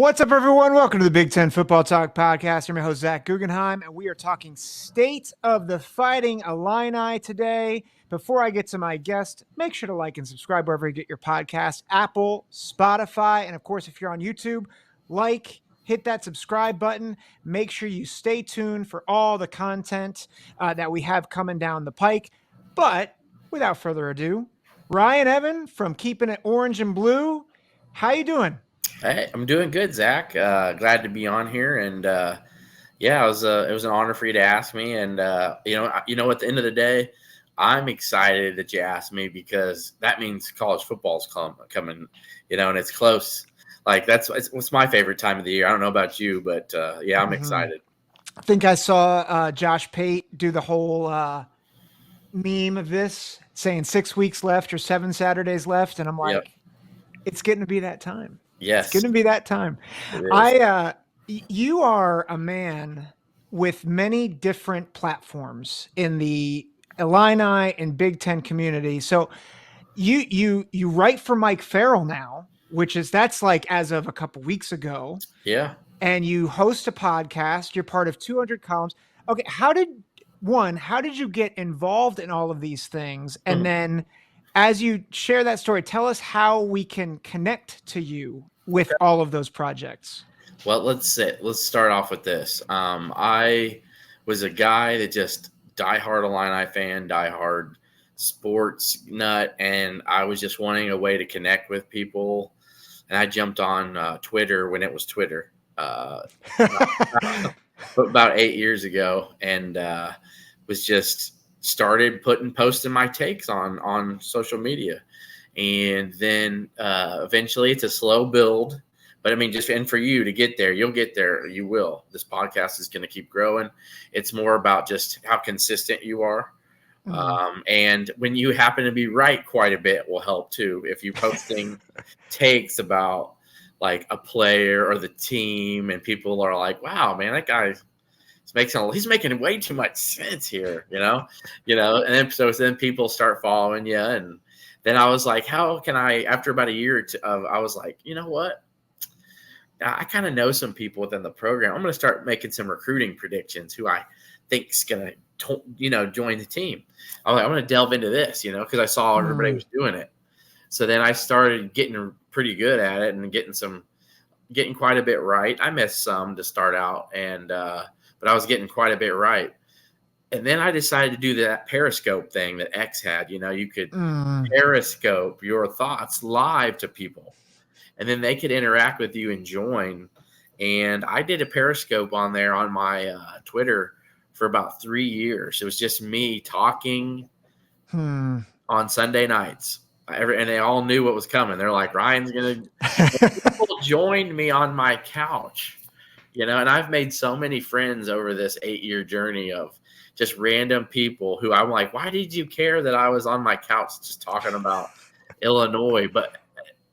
What's up, everyone? Welcome to the Big Ten Football Talk Podcast. I'm your host, Zach Guggenheim, and we are talking state of the Fighting Illini today. Before I get to my guest, make sure to like and subscribe wherever you get your podcast, Apple, Spotify, and of course, if you're on YouTube, hit that subscribe button. Make sure you stay tuned for all the content that we have coming down the pike. But without further ado, Ryan Evan from Keeping It Orange and Blue, how you doing? Hey, I'm doing good, Zach. Glad to be on here, and it was an honor for you to ask me. And at the end of the day, I'm excited that you asked me because that means college football's coming, and it's close. Like it's my favorite time of the year. I don't know about you, but I'm excited. I think I saw Josh Pate do the whole meme of this, saying 6 weeks left or 7 Saturdays left, and I'm like, It's getting to be that time. Yes. It's going to be that time. You are a man with many different platforms in the Illini and Big Ten community. So you write for Mike Farrell now, that's like as of a couple weeks ago. Yeah. And you host a podcast. You're part of 200 columns. Okay. How did you get involved in all of these things? And then as you share that story, tell us how we can connect to you with all of those projects. Well, let's start off with this. I was a guy that just diehard Illini fan, diehard sports nut, and I was just wanting a way to connect with people. And I jumped on Twitter when it was Twitter, about 8 years ago, and was just started posting my takes on social media. And then eventually it's a slow build, but I mean, and for you to get there, you'll get there. You will. This podcast is going to keep growing. It's more about just how consistent you are. And when you happen to be right quite a bit will help too. If you're posting takes about like a player or the team and people are like, wow, man, that guy he's making way too much sense here, and then people start following you. And then I was like, how can I, after about a year or two, I was like, you know what? I kind of know some people within the program. I'm going to start making some recruiting predictions who I think is going to, join the team. I'm going to delve into this, because I saw everybody was doing it. So then I started getting pretty good at it and getting quite a bit right. I missed some to start out, but I was getting quite a bit right. And then I decided to do that Periscope thing that X had. You could Periscope your thoughts live to people, and then they could interact with you and join. And I did a Periscope on there on my Twitter for about 3 years. It was just me talking on Sunday nights. And they all knew what was coming. They're like, Ryan's going to – people joined me on my couch. And I've made so many friends over this 8-year journey of just random people who I'm like, why did you care that I was on my couch just talking about Illinois? But,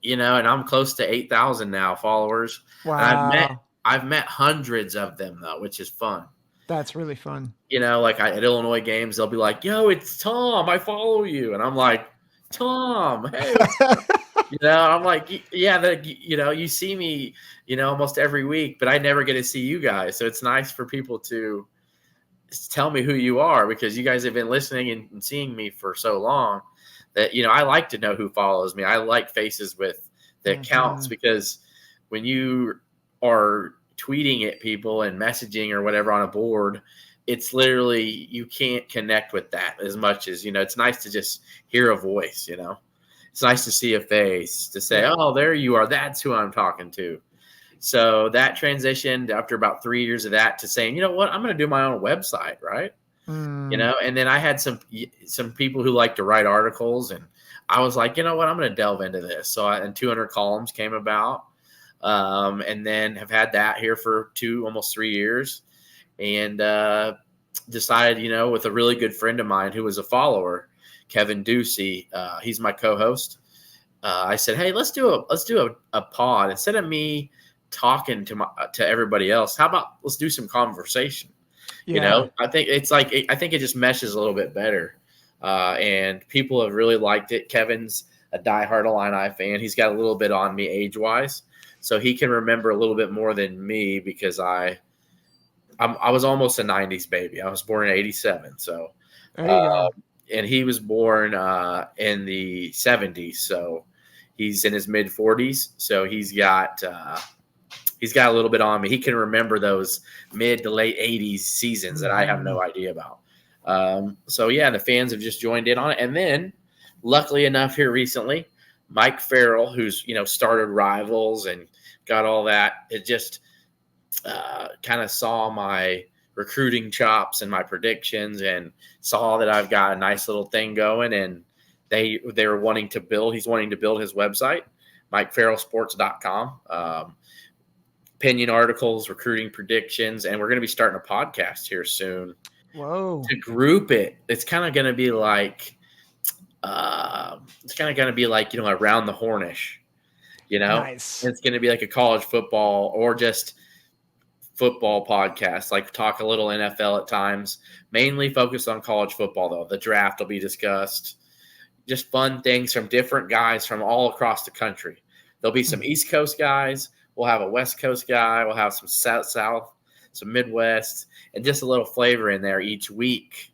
and I'm close to 8,000 now followers. Wow. And I've met hundreds of them, though, which is fun. That's really fun. At Illinois games, they'll be like, yo, it's Tom. I follow you. And I'm like, Tom, hey. I'm like, yeah, you see me, almost every week, but I never get to see you guys. So it's nice for people to tell me who you are, because you guys have been listening and seeing me for so long that, I like to know who follows me. I like faces with the accounts, because when you are tweeting at people and messaging or whatever on a board, it's literally, you can't connect with that as much as, it's nice to just hear a voice, It's nice to see a face, to say, oh, there you are. That's who I'm talking to. So that transitioned after about 3 years of that to saying, you know what, I'm going to do my own website, right? And then I had some people who like to write articles, and I was like, you know what, I'm going to delve into this. So and 200 columns came about, and then have had that here for almost 3 years, and decided, with a really good friend of mine who was a follower, Kevin Ducey, he's my co-host. I said, hey, let's do a pod instead of me talking to everybody else. How about let's do some conversation? I think I think it just meshes a little bit better. And people have really liked it. Kevin's a diehard Illini fan. He's got a little bit on me age-wise, so he can remember a little bit more than me because I was almost a '90s baby. I was born in '87, so There you go. and he was born in the '70s, so he's in his mid 40s. So he's got a little bit on me. He can remember those mid to late '80s seasons that I have no idea about. So yeah, the fans have just joined in on it, and then luckily enough, here recently, Mike Farrell, who's started Rivals and got all that, it just kind of saw my recruiting chops and my predictions and saw that I've got a nice little thing going, and they were wanting to build. He's wanting to build his website, MikeFarrellSports.com. Opinion articles, recruiting predictions, and we're going to be starting a podcast here soon. Whoa! To group it, it's kind of going to be like. It's kind of going to be like, around the hornish, Nice. It's going to be like a college football or just football podcast, like talk a little NFL at times, mainly focused on college football though. The draft will be discussed, just fun things from different guys from all across the country. There'll be some East Coast guys. We'll have a West Coast guy. We'll have some South, some Midwest, and just a little flavor in there each week.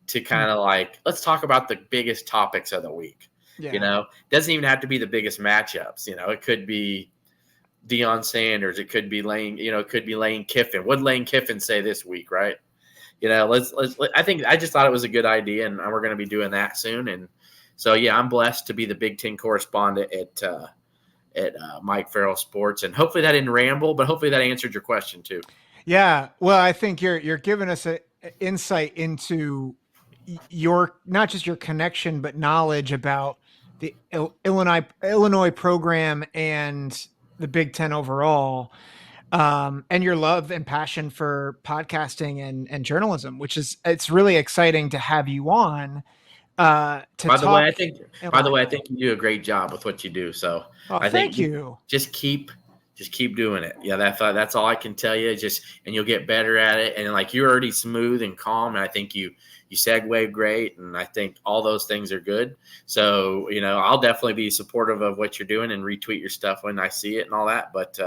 To kind of like, let's talk about the biggest topics of the week. Yeah. Doesn't even have to be the biggest matchups. It could be Deion Sanders. It could be it could be Lane Kiffin. What did Lane Kiffin say this week, right? I just thought it was a good idea, and we're going to be doing that soon. And so, yeah, I'm blessed to be the Big Ten correspondent at Mike Farrell Sports, and hopefully that didn't ramble, but hopefully that answered your question too. Yeah. Well, I think you're giving us an insight into your, not just your connection, but knowledge about the Illinois program and the Big Ten overall, and your love and passion for podcasting and journalism, it's really exciting to have you on. By the way, I think you do a great job with what you do. So I think thank you. Just keep doing it. Yeah, that's all I can tell you. And you'll get better at it. And like, you're already smooth and calm, and I think you segue great, and I think all those things are good. So I'll definitely be supportive of what you're doing and retweet your stuff when I see it and all that. But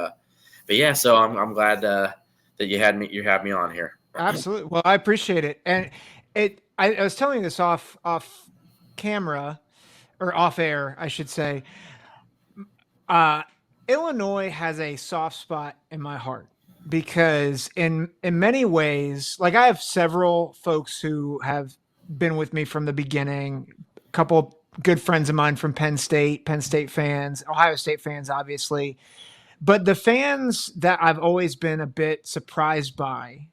yeah, so I'm glad that you had me on here. Absolutely. Well, I appreciate it, and I was telling you this off camera, or off air, I should say. Illinois has a soft spot in my heart because in many ways, like, I have several folks who have been with me from the beginning, a couple good friends of mine from Penn State fans, Ohio State fans, obviously, but the fans that I've always been a bit surprised by,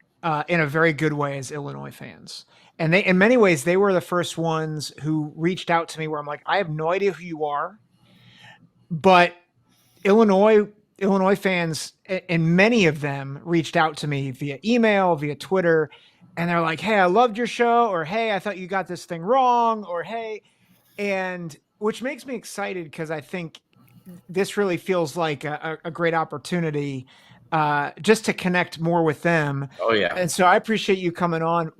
in a very good way, is Illinois fans. And they, in many ways, they were the first ones who reached out to me where I'm like, I have no idea who you are, but Illinois fans, and many of them reached out to me via email, via Twitter, and they're like, hey, I loved your show, or hey, I thought you got this thing wrong, or hey, and which makes me excited because I think this really feels like a great opportunity just to connect more with them. Oh yeah. And so I appreciate you coming on.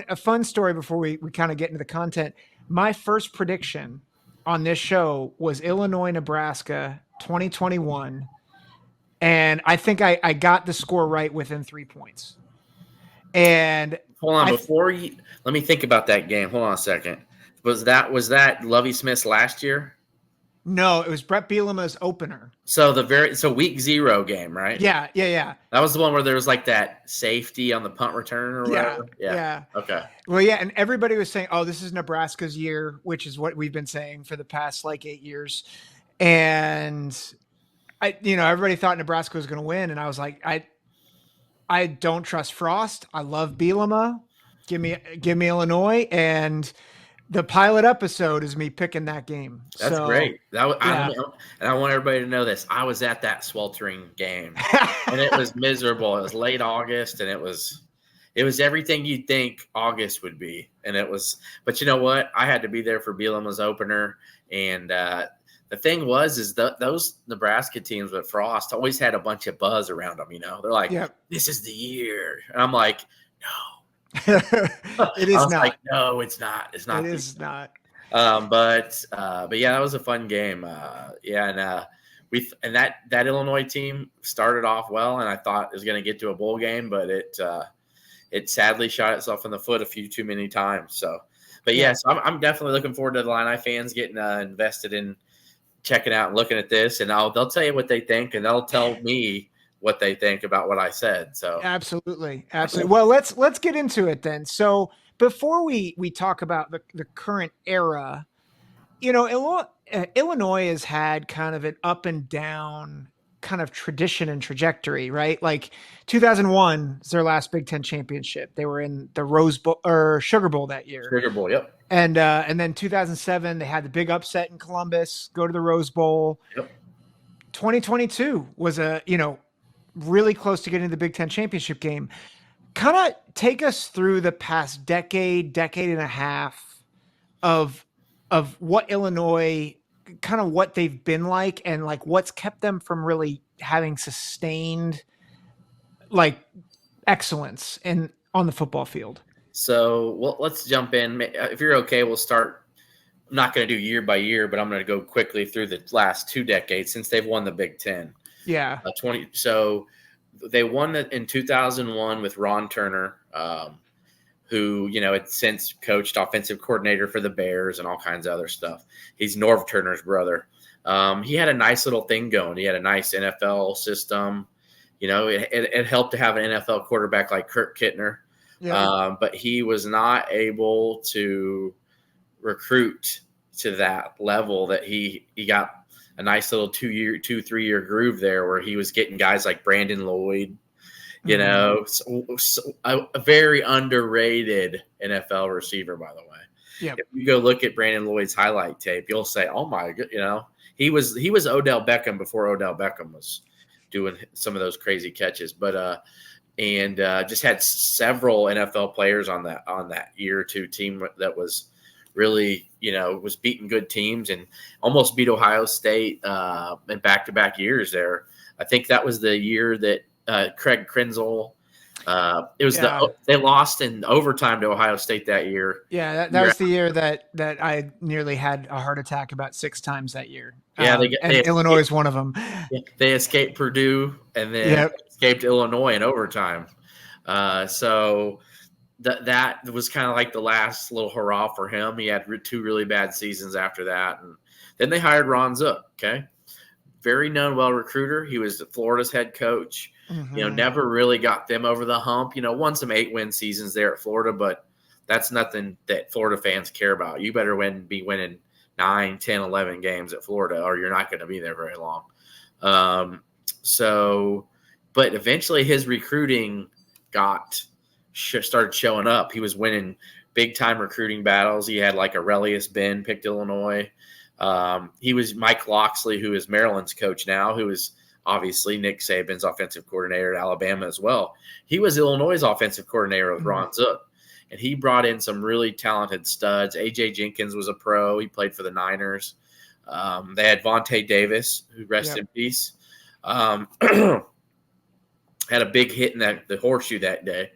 A fun story before we kind of get into the content. My first prediction on this show was Illinois, Nebraska 2021. And I think I got the score right within 3 points. And hold on, let me think about that game. Hold on a second. Was that Lovie Smith's last year? No, it was Brett Bielema's opener. So week 0 game, right? Yeah. That was the one where there was like that safety on the punt return or whatever. Yeah. Okay. Well, yeah, and everybody was saying, "Oh, this is Nebraska's year," which is what we've been saying for the past 8 years. And everybody thought Nebraska was going to win, and I was like, I don't trust Frost. I love Bielema. Give me Illinois, and the pilot episode is me picking that game. That's great. And I want everybody to know this. I was at that sweltering game, and it was miserable. It was late August, and it was everything you'd think August would be. And it was, but you know what? I had to be there for Bielema's opener, and the thing is those Nebraska teams with Frost always had a bunch of buzz around them. They're like, This is the year, and I'm like, no. It is not. Like, no, it's not. It's not. It is not. But yeah, that was a fun game. And and that Illinois team started off well, and I thought it was going to get to a bowl game, but it sadly shot itself in the foot a few too many times. So, but yes, I'm definitely looking forward to the Illini fans getting invested in checking out and looking at this, and they'll tell you what they think, and they'll tell me what they think about what I said. So absolutely. Well, let's get into it then. So before we talk about the current era, Illinois has had kind of an up and down kind of tradition and trajectory, right? Like 2001 is their last Big Ten championship. They were in the Rose Bowl or Sugar Bowl that year. Sugar Bowl, yep. And then 2007 they had the big upset in Columbus, go to the Rose Bowl. Yep. 2022 was really close to getting to the Big Ten championship game. Kind of take us through the past decade and a half of what Illinois, kind of what they've been like, and like what's kept them from really having sustained like excellence on the football field. So let's jump in. If you're okay, we'll start. I'm not going to do year by year, but I'm going to go quickly through the last 2 decades since they've won the Big Ten. Yeah. So they won it in 2001 with Ron Turner, who, had since coached offensive coordinator for the Bears and all kinds of other stuff. He's Norv Turner's brother. He had a nice little thing going. He had a nice NFL system. It helped to have an NFL quarterback like Kurt Kittner. Yeah. But he was not able to recruit to that level that he got a nice little 2-3 year groove there where he was getting guys like Brandon Lloyd, so a very underrated NFL receiver, by the way. Yeah. If you go look at Brandon Lloyd's highlight tape, you'll say, oh my God, he was Odell Beckham before Odell Beckham was doing some of those crazy catches, but just had several NFL players on that year or two team that was really, was beating good teams and almost beat Ohio State in back-to-back years there. I think that was the year that Craig Krenzel, they lost in overtime to Ohio State that year. Yeah, that was the year that I nearly had a heart attack about 6 times that year. Yeah, Illinois is one of them. They escaped Purdue and then escaped Illinois in overtime. So that was kind of like the last little hurrah for him. He had 2 really bad seasons after that, and then they hired Ron Zook. Okay, very known, well recruiter. He was Florida's head coach. Mm-hmm. Never really got them over the hump. Won some 8-win seasons there at Florida, but that's nothing that Florida fans care about. You better be winning 9, 10, 11 games at Florida, or you're not going to be there very long. But eventually his recruiting started showing up. He was winning big time recruiting battles. He had like Aurelius Ben picked Illinois. He was Mike Locksley, who is Maryland's coach now, who is obviously Nick Saban's offensive coordinator at Alabama as well. He was Illinois' offensive coordinator with Ron Zook, and he brought in some really talented studs. A.J. Jenkins was a pro. He played for the Niners. They had Vontae Davis, who rest in peace. Had a big hit in the horseshoe that day.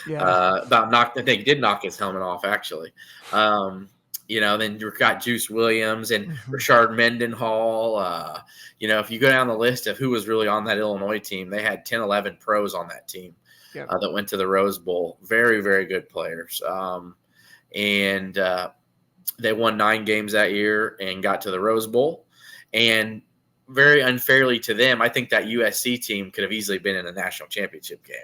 Yeah. I think he did knock his helmet off, actually. Then you got Juice Williams and Rashard Mendenhall. If you go down the list of who was really on that Illinois team, they had 10, 11 pros on that team that went to the Rose Bowl. Very, very good players. And they won 9 games that year and got to the Rose Bowl. And very unfairly to them, I think that USC team could have easily been in a national championship game.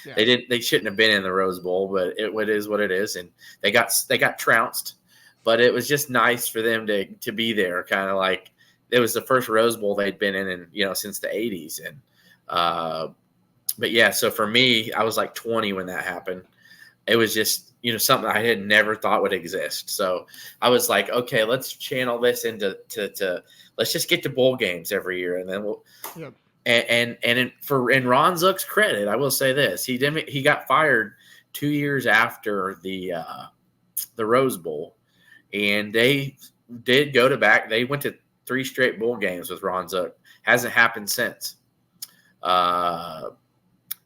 Yeah. They shouldn't have been in the Rose Bowl, but it is what it is. And they got trounced. But it was just nice for them to be there, kind of like it was the first Rose Bowl they'd been in since the 80s. And but yeah, so for me, I was like 20 when that happened. It was just something I had never thought would exist. So I was like, okay, let's channel this into let's just get to bowl games every year, and then we'll. Yep. And in Ron Zook's credit, I will say this: he got fired 2 years after the Rose Bowl. And they did go to back. They went to 3 straight bowl games with Ron Zook. Hasn't happened since.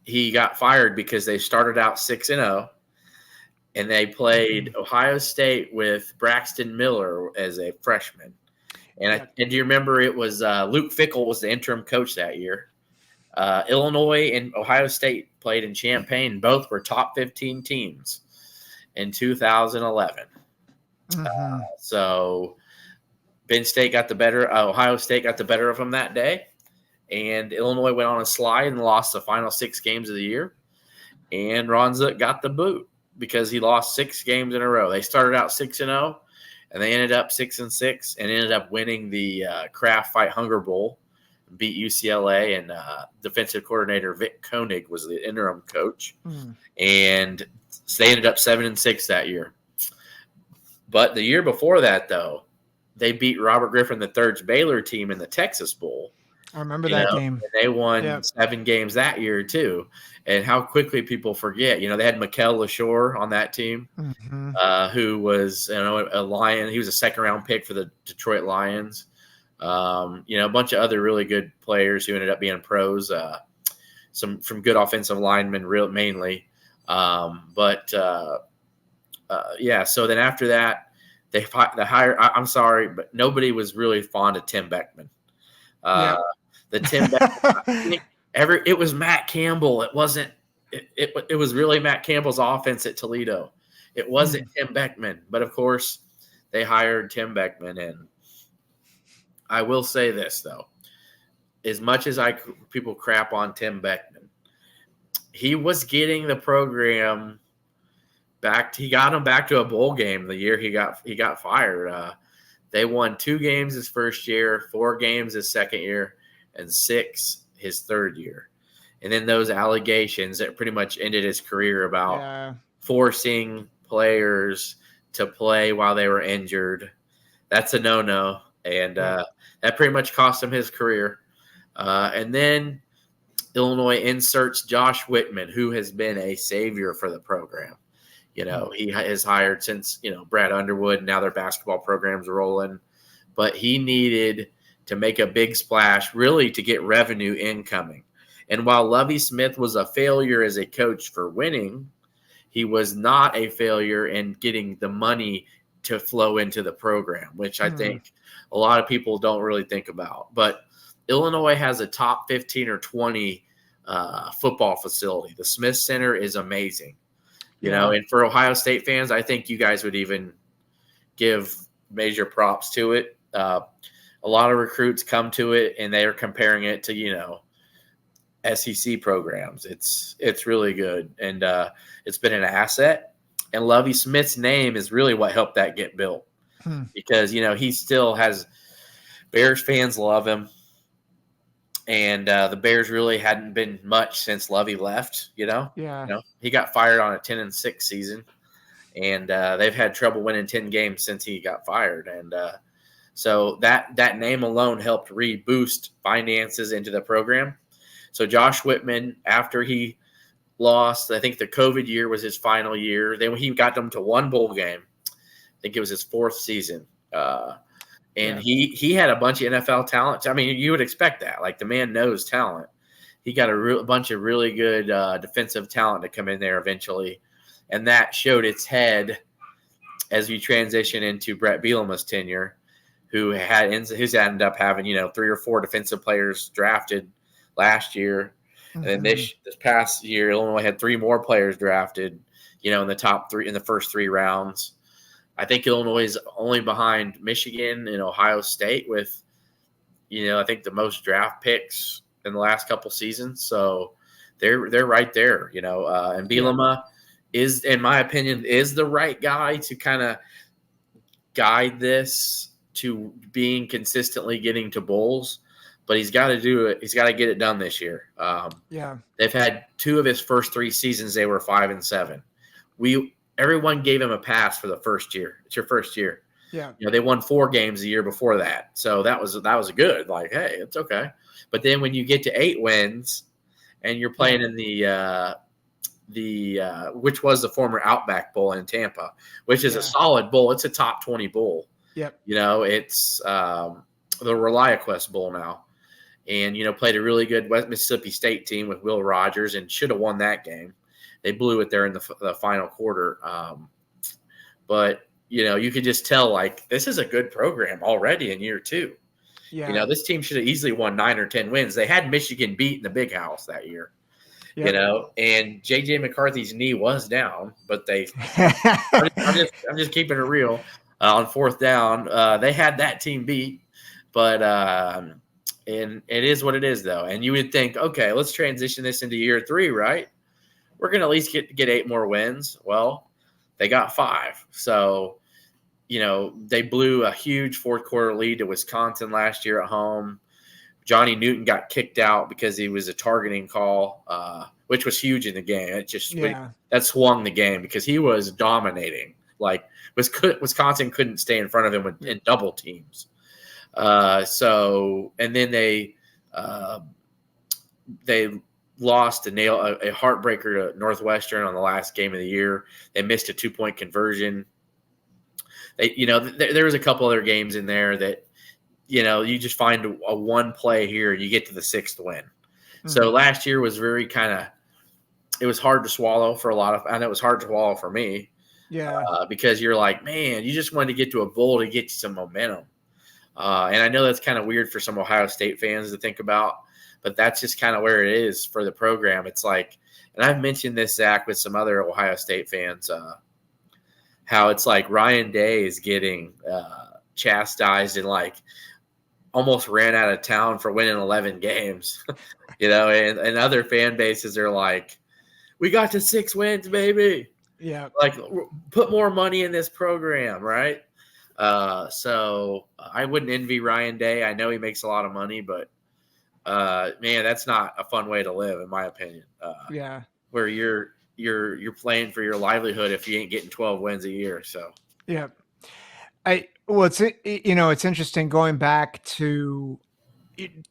He got fired because they started out 6-0, and they played Ohio State with Braxton Miller as a freshman. And do you remember it was Luke Fickell was the interim coach that year. Illinois and Ohio State played in Champaign. Both were top 15 teams in 2011. So Penn State got the better. Ohio State got the better of them that day. And Illinois went on a slide and lost the final 6 games of the year. And Ron Zook got the boot because he lost 6 games in a row. They started out 6-0, and they ended up 6-6, and ended up winning the Kraft Fight Hunger Bowl, beat UCLA, and defensive coordinator Vic Koenig was the interim coach. And so they ended up 7-6 that year. But the year before that, though, they beat Robert Griffin III's Baylor team in the Texas Bowl. I remember that game. And they won 7 games that year, too. And how quickly people forget. They had Mikel LaShore on that team, who was a Lion. He was a second-round pick for the Detroit Lions. A bunch of other really good players who ended up being pros. Some good offensive linemen, mainly. So then after that, they hired. I'm sorry, but nobody was really fond of Tim Beckman. The Tim Beckman, it was Matt Campbell. It wasn't. It was really Matt Campbell's offense at Toledo. It wasn't Tim Beckman, but of course they hired Tim Beckman. And I will say this though, as much as people crap on Tim Beckman, he was getting the program back. He got him back to a bowl game the year he got fired. They won 2 games his first year, 4 games his second year, and 6 his third year. And then those allegations that pretty much ended his career about forcing players to play while they were injured. That's a no-no. And that pretty much cost him his career. And then Illinois inserts Josh Whitman, who has been a savior for the program. He has hired since, Brad Underwood. Now their basketball program's rolling. But he needed to make a big splash, really, to get revenue incoming. And while Lovie Smith was a failure as a coach for winning, he was not a failure in getting the money to flow into the program, which I think a lot of people don't really think about. But Illinois has a top 15 or 20 football facility. The Smith Center is amazing. And for Ohio State fans, I think you guys would even give major props to it. A lot of recruits come to it, and they are comparing it to, SEC programs. It's really good, and it's been an asset. And Lovie Smith's name is really what helped that get built because, he still has – Bears fans love him. And the Bears really hadn't been much since Lovie left, He got fired on a 10-6 season, and they've had trouble winning 10 games since he got fired. And so that name alone helped reboost finances into the program. So Josh Whitman, after he lost, I think the COVID year was his final year. Then he got them to 1 bowl game. I think it was his 4th season. And he had a bunch of NFL talent. I mean, you would expect that. Like, the man knows talent. He got a bunch of really good defensive talent to come in there eventually. And that showed its head as we transition into Brett Bielema's tenure, who's ended up having, 3 or 4 defensive players drafted last year. And then this past year, Illinois had 3 more players drafted, in the top 3 in the first 3 rounds. I think Illinois is only behind Michigan and Ohio State with, I think the most draft picks in the last couple seasons. So they're right there, and Bielema is, in my opinion, is the right guy to kind of guide this to being consistently getting to bowls. But he's got to do it. He's got to get it done this year. They've had 2 of his first 3 seasons. They were 5-7. Everyone gave him a pass for the first year. It's your first year. They won 4 games the year before that. So that was good. Like, hey, it's okay. But then when you get to 8 wins and you're playing in the which was the former Outback Bowl in Tampa, which is a solid bowl. It's a top 20 bowl. It's the ReliaQuest Bowl now. And, played a really good West Mississippi State team with Will Rogers and should have won that game. They blew it there in the final quarter. But you could just tell, like, this is a good program already in year 2. Yeah. This team should have easily won 9 or 10 wins. They had Michigan beat in the Big House that year, Yep. and J.J. McCarthy's knee was down, but I'm just keeping it real. On 4th down, they had that team beat, but and it is what it is, though. And you would think, okay, let's transition this into year 3, right? We're going to at least get 8 more wins. Well, they got 5. So, they blew a huge 4th quarter lead to Wisconsin last year at home. Johnny Newton got kicked out because he was a targeting call, which was huge in the game. That swung the game because he was dominating. Like, Wisconsin couldn't stay in front of him in double teams. And then they lost a heartbreaker to Northwestern on the last game of the year. They missed a 2-point conversion. There was a couple other games in there that, you just find a one play here, you get to the 6th win. Mm-hmm. So last year was very it was hard to swallow for a lot of, and it was hard to swallow for me. Yeah. Because you're like, man, you just wanted to get to a bowl to get you some momentum. And I know that's kind of weird for some Ohio State fans to think about, but that's just kind of where it is for the program. It's like, and I've mentioned this, Zach, with some other Ohio State fans, how it's like Ryan Day is getting chastised and like almost ran out of town for winning 11 games, and other fan bases are like, we got to 6 wins, baby. Yeah. Like, put more money in this program, right? So I wouldn't envy Ryan Day. I know he makes a lot of money, but man, that's not a fun way to live, in my opinion. Where you're playing for your livelihood if you ain't getting 12 wins a year. So yeah, it's interesting going back to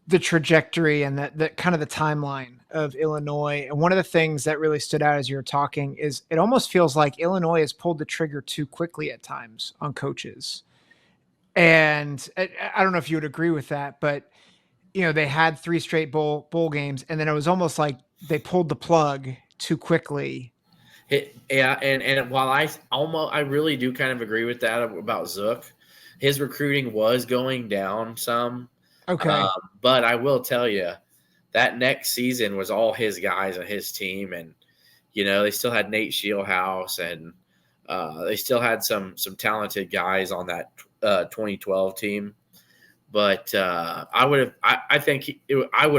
the trajectory and that kind of the timeline of Illinois. And one of the things that really stood out as you were talking is it almost feels like Illinois has pulled the trigger too quickly at times on coaches. And I don't know if you would agree with that, but they had 3 straight bowl games, and then it was almost like they pulled the plug too quickly. And while I really do kind of agree with that about Zook, his recruiting was going down some. Okay. But I will tell you that next season was all his guys on his team. And, they still had Nate Shieldhouse, and they still had some talented guys on that 2012 team. But I would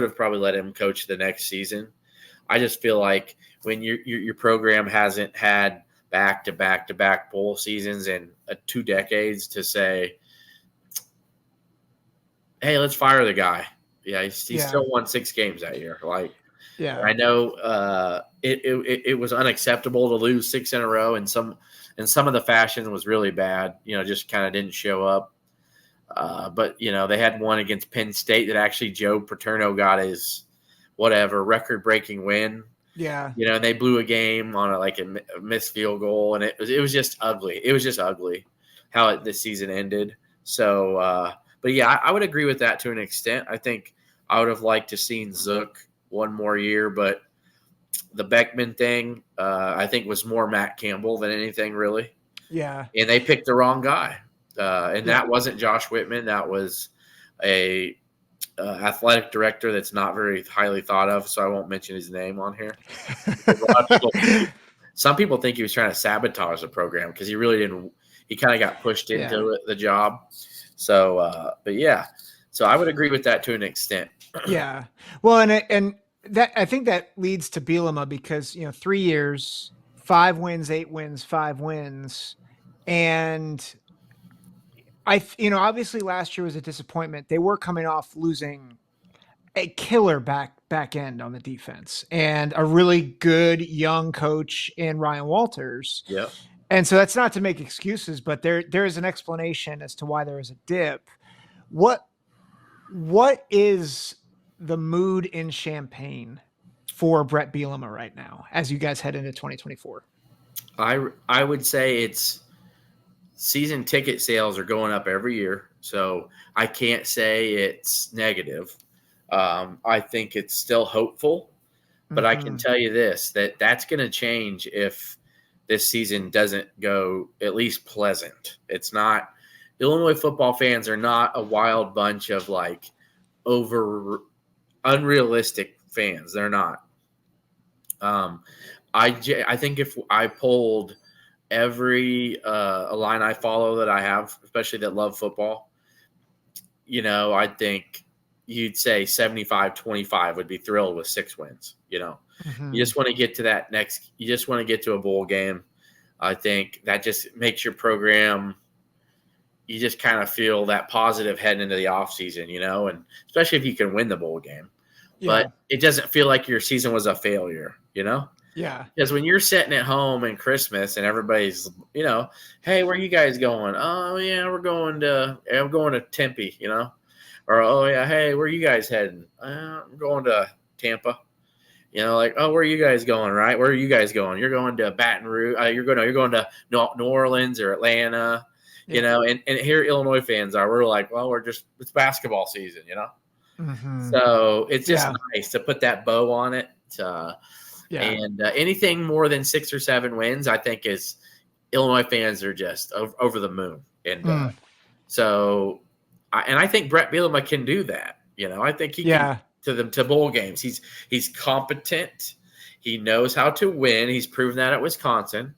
have probably let him coach the next season. I just feel like when your program hasn't had back-to-back bowl seasons in 2 decades to say, hey, let's fire the guy. Yeah, he still won 6 games that year. Like, yeah, I know it was unacceptable to lose 6 in a row, and some of the fashion was really bad. Just kind of didn't show up. But they had one against Penn State that actually Joe Paterno got his record-breaking win. Yeah. And they blew a game on a missed field goal, and it was just ugly. It was just ugly how the season ended. So, but yeah, I would agree with that to an extent. I think I would have liked to seen Zook one more year, but the Beckman thing, I think, was more Matt Campbell than anything, really. Yeah. And they picked the wrong guy. That wasn't Josh Whitman. That was a athletic director that's not very highly thought of, so I won't mention his name on here. Some people think he was trying to sabotage the program because he really didn't. He kind of got pushed into the job. So, but yeah. So I would agree with that to an extent. Yeah. Well, and that, I think that leads to Bielema because 3 years, 5 wins, 8 wins, 5 wins, and obviously last year was a disappointment. They were coming off losing a killer back end on the defense and a really good young coach in Ryan Walters. Yeah. And so that's not to make excuses, but there is an explanation as to why there was a dip. What is the mood in Champaign for Brett Bielema right now as you guys head into 2024? I would say it's season ticket sales are going up every year, so I can't say it's negative. I think it's still hopeful, but I can tell you this, that's going to change if this season doesn't go at least pleasant. It's not – Illinois football fans are not a wild bunch of, like, unrealistic fans. They're not. I think if I polled every Illini follow that I have, especially that love football, I think you'd say 75-25 would be thrilled with 6 wins. Mm-hmm. You just want to get to you just want to get to a bowl game. I think that just makes your program, you just kind of feel that positive heading into the offseason, and especially if you can win the bowl game. Yeah. But it doesn't feel like your season was a failure, Yeah. Because when you're sitting at home in Christmas and everybody's, hey, where are you guys going? Oh, yeah, I'm going to Tempe, Or, oh, yeah, hey, where are you guys heading? I'm going to Tampa. Like, oh, where are you guys going, right? Where are you guys going? You're going to Baton Rouge. You're going to New Orleans or Atlanta, and here Illinois fans are. We're like, well, it's basketball season, Mm-hmm. So it's just nice to put that bow on it. And anything more than 6 or 7 wins, I think is Illinois fans are just over the moon. And so I think Brett Bielema can do that. I think he can to bowl games. He's competent. He knows how to win. He's proven that at Wisconsin.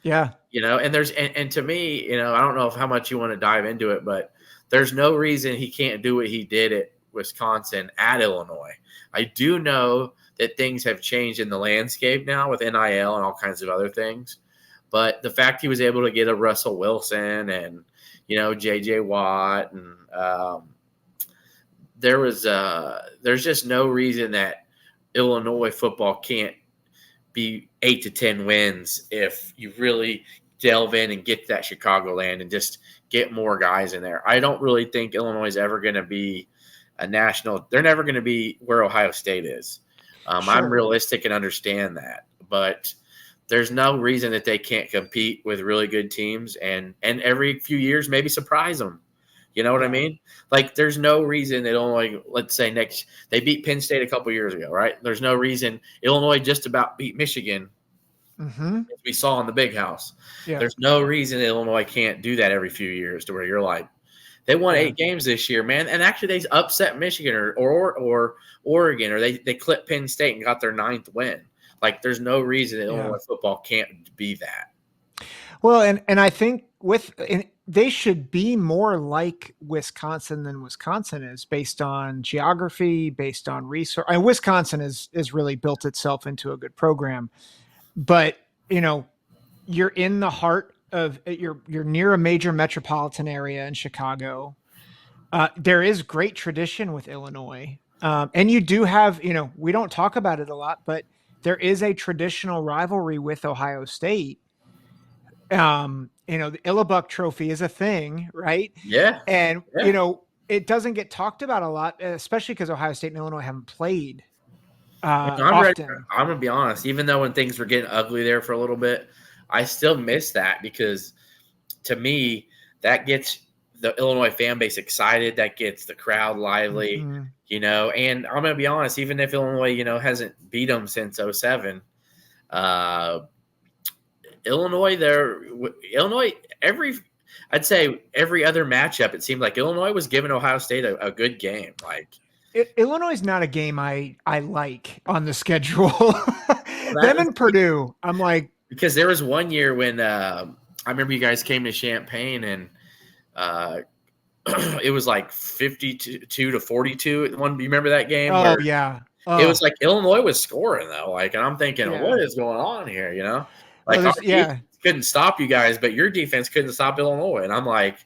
Yeah. And to me, I don't know how much you want to dive into it, but there's no reason he can't do what he did at Wisconsin at Illinois. I do know that things have changed in the landscape now with NIL and all kinds of other things. But the fact he was able to get a Russell Wilson and, J.J. Watt and there's just no reason that Illinois football can't be 8 to 10 wins if you really delve in and get to that Chicagoland and just get more guys in there. I don't really think Illinois is ever going to be a national. They're never going to be where Ohio State is. Sure. I'm realistic and understand that, but there's no reason that they can't compete with really good teams and every few years maybe surprise them. You know what I mean? Like, there's no reason that Illinois, let's say they beat Penn State a couple years ago, right? There's no reason Illinois just about beat Michigan, as we saw in the Big House. Yeah. There's no reason that Illinois can't do that every few years to where you're like, they won 8 games this year, man. And actually they upset Michigan or Oregon, or they clipped Penn State and got their 9th win. Like, there's no reason that Illinois football can't be that. Well, and I think they should be more like Wisconsin than Wisconsin is, based on geography, based on resource. Wisconsin is really built itself into a good program, but you're in the heart of you're near a major metropolitan area in Chicago. There is great tradition with Illinois, and you do have we don't talk about it a lot, but there is a traditional rivalry with Ohio State. The Illinois Trophy is a thing, right? Yeah. And, it doesn't get talked about a lot, especially because Ohio State and Illinois haven't played often. I'm going to be honest. Even though when things were getting ugly there for a little bit, I still miss that because, to me, that gets the Illinois fan base excited. That gets the crowd lively, And I'm going to be honest, even if Illinois, hasn't beat them since 2007, Illinois, I'd say every other matchup, it seemed like Illinois was giving Ohio State a good game. Like, Illinois is not a game I like on the schedule. Them and Purdue, I'm like, because there was one year when I remember you guys came to Champaign and it was like 52-42. One, do you remember that game? Oh yeah, it was like Illinois was scoring though. Like, and I'm thinking, what is going on here? Like, couldn't stop you guys, but your defense couldn't stop Illinois. And I'm like,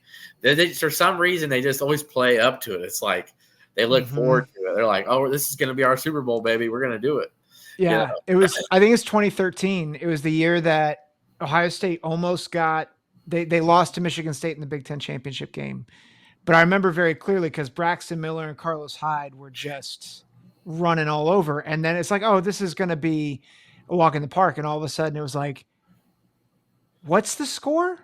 for some reason, they just always play up to it. It's like they look forward to it. They're like, oh, this is going to be our Super Bowl, baby. We're going to do it. Yeah, It was. I think it's 2013. It was the year that Ohio State almost got. They lost to Michigan State in the Big Ten championship game, but I remember very clearly because Braxton Miller and Carlos Hyde were just running all over, and then it's like, oh, this is going to be a walk in the park, and all of a sudden it was like, what's the score?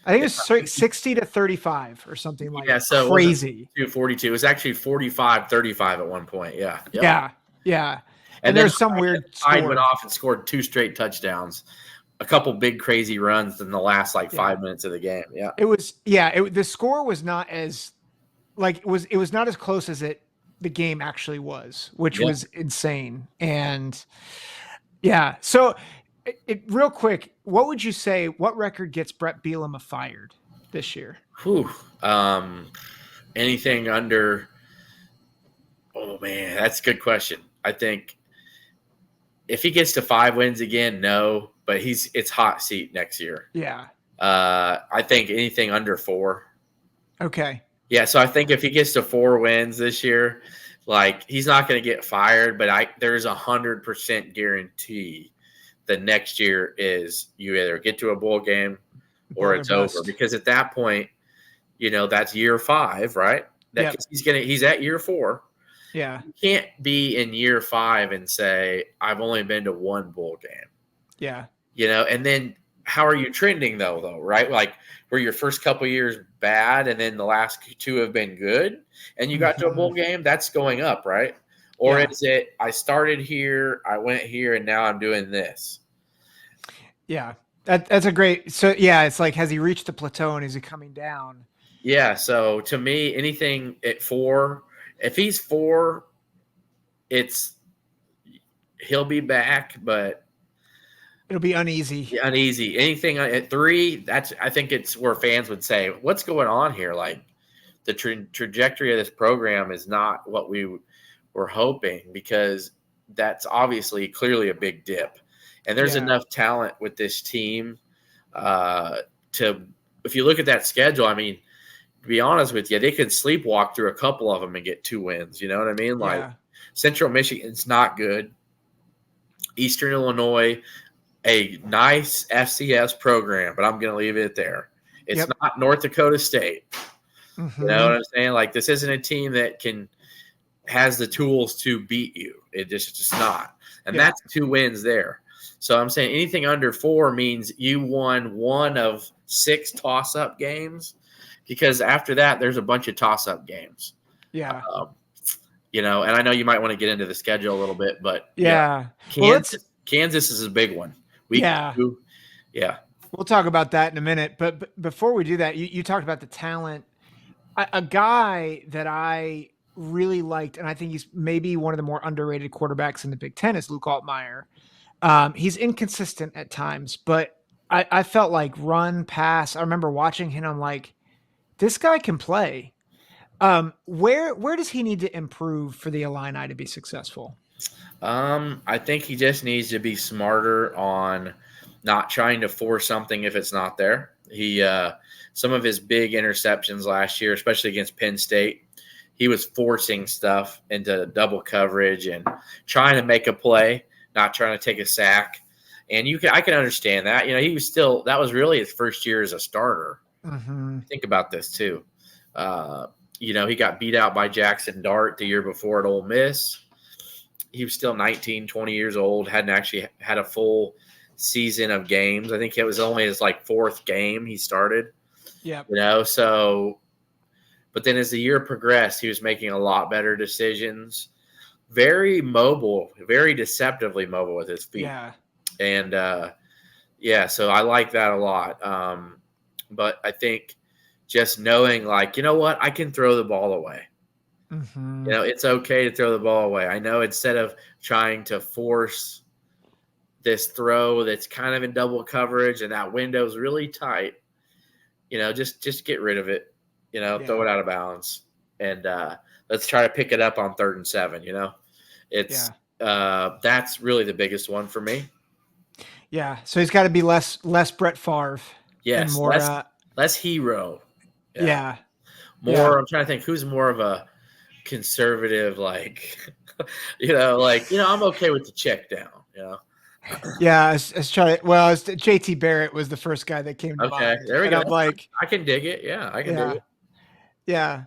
I think it was 60-35 or something like that. So crazy. 242. It was actually 45-35 at one point. Yeah. Yep. Yeah. And there's some weird Hyde went off and scored 2 straight touchdowns. a couple big crazy runs in the last like 5 minutes of the game. Yeah. It was the score was not as like it was not as close as the game actually was, which Yeah. was insane. And yeah, so real quick, what would you say? What record gets Brett Bielema fired this year? Whew. Anything under? Oh man, that's a good question. I think if he gets to 5 wins again, no, but it's hot seat next year. Yeah. I think anything under 4. Okay. Yeah, so I think if he gets to 4 wins this year, like he's not going to get fired, but there's 100% guarantee the next year is you either get to a bowl game or it's over, because at that point, that's year 5, right? He's at year 4. Yeah. You can't be in year 5 and say I've only been to 1 bowl game. Yeah. And then how are you trending though, right? Like were your first couple years bad and then the last 2 have been good and you got to a bowl game? That's going up, right? Or is it I started here, I went here, and now I'm doing this? Yeah. That's a great. So yeah, it's like, has he reached a plateau and is he coming down? Yeah. So to me, anything at 4, if he's 4, he'll be back, but it'll be uneasy. Uneasy. Anything at 3, I think it's where fans would say, "What's going on here?" Like the trajectory of this program is not what we were hoping, because that's obviously clearly a big dip, and there's enough talent with this team if you look at that schedule, I mean, to be honest with you, they could sleepwalk through a couple of them and get 2 wins. You know what I mean? Like Central Michigan's not good. Eastern Illinois, a nice FCS program, but I'm going to leave it there. It's not North Dakota State. Mm-hmm. You know what I'm saying? Like this isn't a team that has the tools to beat you. It's just not. And that's 2 wins there. So I'm saying anything under 4 means you won 1 of 6 toss-up games, because after that, there's a bunch of toss-up games. Yeah. And I know you might want to get into the schedule a little bit, but Kansas is a big one. Yeah. We'll talk about that in a minute. But before we do that, you talked about the talent. A guy that I really liked, and I think he's maybe one of the more underrated quarterbacks in the Big Ten, is Luke Altmyer. He's inconsistent at times, but I felt like run, pass. I remember watching him. I'm like, this guy can play. Where does he need to improve for the Illini to be successful? I think he just needs to be smarter on not trying to force something if it's not there. Some of his big interceptions last year, especially against Penn State, he was forcing stuff into double coverage and trying to make a play, not trying to take a sack. And I can understand that. That was really his first year as a starter. Mm-hmm. Think about this too. He got beat out by Jackson Dart the year before at Ole Miss. He was still 19, 20 years old, hadn't actually had a full season of games. I think it was only his 4th game he started. Yeah. But then as the year progressed, he was making a lot better decisions. Very mobile, very deceptively mobile with his feet. Yeah. And, so I like that a lot. But I think just knowing, I can throw the ball away. Mm-hmm. It's okay to throw the ball away. I know instead of trying to force this throw that's kind of in double coverage and that window's really tight, just get rid of it, throw it out of bounds. And let's try to pick it up on 3rd and 7, That's really the biggest one for me. Yeah, so he's got to be less Brett Favre. Yes, and more, less hero. Yeah. More. I'm trying to think who's more of a conservative, I'm okay with the check down. Yeah, JT Barrett was the first guy that came to mind. Okay, there we go. I'm like, I can dig it. Yeah, I can dig it. Yeah.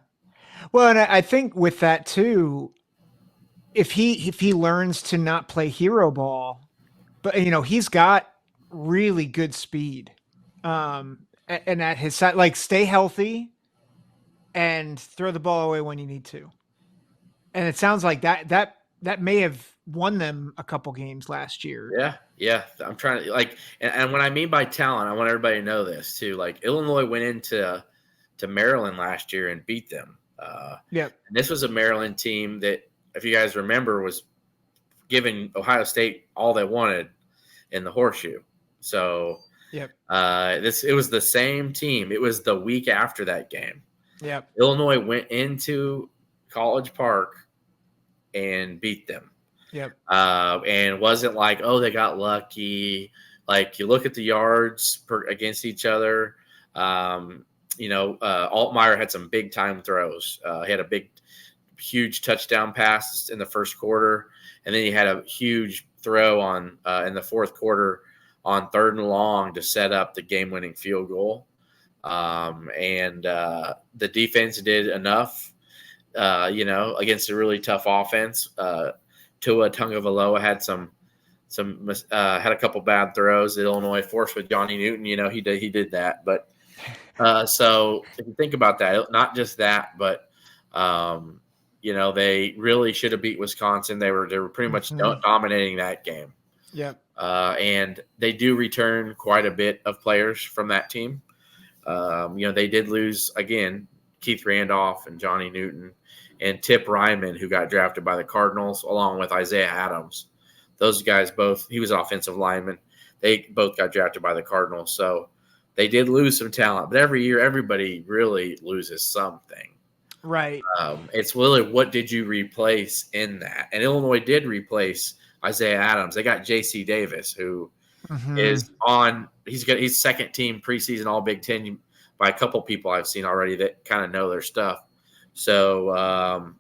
Well, and I think with that too, if he learns to not play hero ball, but he's got really good speed, and at his side, stay healthy and throw the ball away when you need to. And it sounds like that may have won them a couple games last year. Yeah. I'm trying to and what I mean by talent, I want everybody to know this too. Like Illinois went into Maryland last year and beat them. Yep. And this was a Maryland team that, if you guys remember, was giving Ohio State all they wanted in the horseshoe. So yep. It was the same team. It was the week after that game. Yep. Illinois went into College Park and beat them. Yep. And it wasn't like, oh, they got lucky. Like, you look at the yards against each other. Altmyer had some big time throws. He had a huge touchdown pass in the first quarter, and then he had a huge throw on in the fourth quarter on 3rd and long to set up the game-winning field goal. The defense did enough, against a really tough offense. Tua Tagovailoa had had a couple bad throws that Illinois forced with Johnny Newton. He did that. But so if you think about that, not just that, but they really should have beat Wisconsin. They were pretty much dominating that game. Yep. And they do return quite a bit of players from that team. They did lose, again, Keith Randolph and Johnny Newton and Tip Ryman, who got drafted by the Cardinals, along with Isaiah Adams. Those guys both, he was offensive lineman. They both got drafted by the Cardinals. So they did lose some talent. But every year, everybody really loses something. Right. It's really, what did you replace in that? And Illinois did replace Isaiah Adams. They got J.C. Davis, who is he's second team preseason All Big Ten by a couple people I've seen already that kind of know their stuff. So,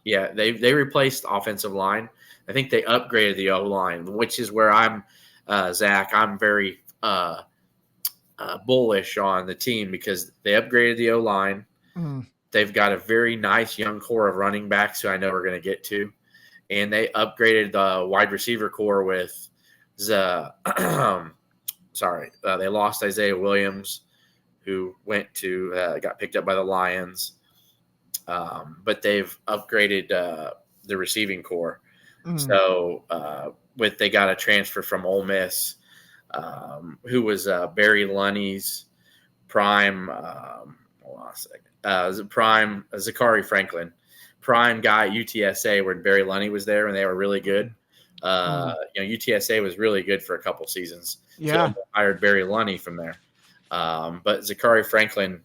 they replaced the offensive line. I think they upgraded the O-line, which is where I'm, Zach, I'm very bullish on the team because they upgraded the O-line. They've got a very nice young core of running backs who I know we're going to get to. And they upgraded the wide receiver core with they lost Isaiah Williams, who got picked up by the Lions. But they've upgraded the receiving core. So they got a transfer from Ole Miss, who was Barry Lunny's prime. Hold on a second. Prime Zachary Franklin, prime guy at UTSA, where Barry Lunny was there, and they were really good. UTSA was really good for a couple seasons. Yeah, so hired Barry Lunny from there. But Zachary Franklin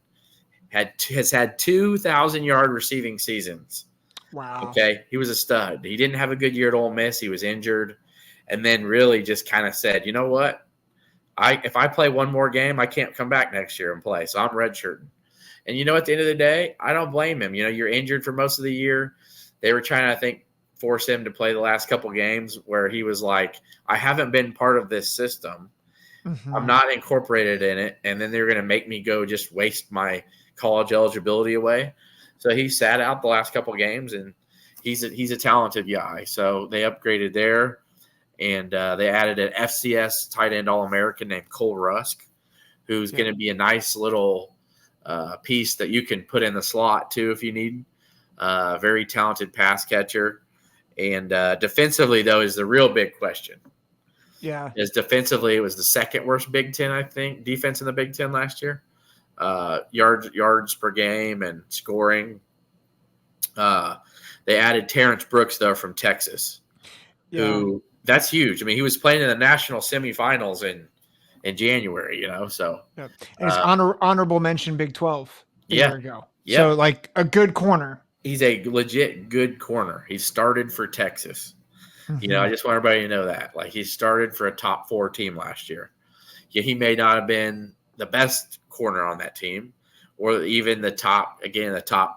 has had 2,000-yard receiving seasons. Wow. Okay, he was a stud. He didn't have a good year at Ole Miss. He was injured, and then really just kind of said, you know what? If I play one more game, I can't come back next year and play. So I'm redshirting. And at the end of the day, I don't blame him. You're injured for most of the year. They were trying to, I think, force him to play the last couple games where he was like, I haven't been part of this system. I'm not incorporated in it. And then they're going to make me go just waste my college eligibility away. So he sat out the last couple games, and he's a talented guy. So they upgraded there, and they added an FCS tight end All-American named Cole Rusk, who's going to be a nice little piece that you can put in the slot too if you need. Very talented pass catcher. And defensively, though, is the real big question. Yeah. Is defensively, it was the second worst Big Ten, I think, defense in the Big Ten last year. Yards per game and scoring. They added Terrence Brooks, though, from Texas, who that's huge. I mean, he was playing in the national semifinals in January, so. Yeah. And it's honorable mention Big 12 a year ago. Yeah. So, like, a good corner. He's a legit good corner. He started for Texas. I just want everybody to know that. Like, he started for a top 4 team last year. Yeah, he may not have been the best corner on that team or even the top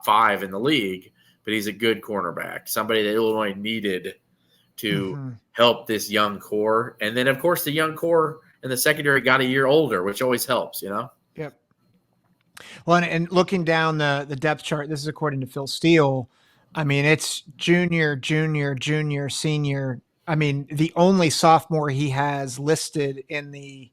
5 in the league, but he's a good cornerback, somebody that Illinois needed to help this young core. And then, of course, the young core in the secondary got a year older, which always helps, Yep. Well, and looking down the depth chart, this is according to Phil Steele. I mean, it's junior, senior. I mean, the only sophomore he has listed in the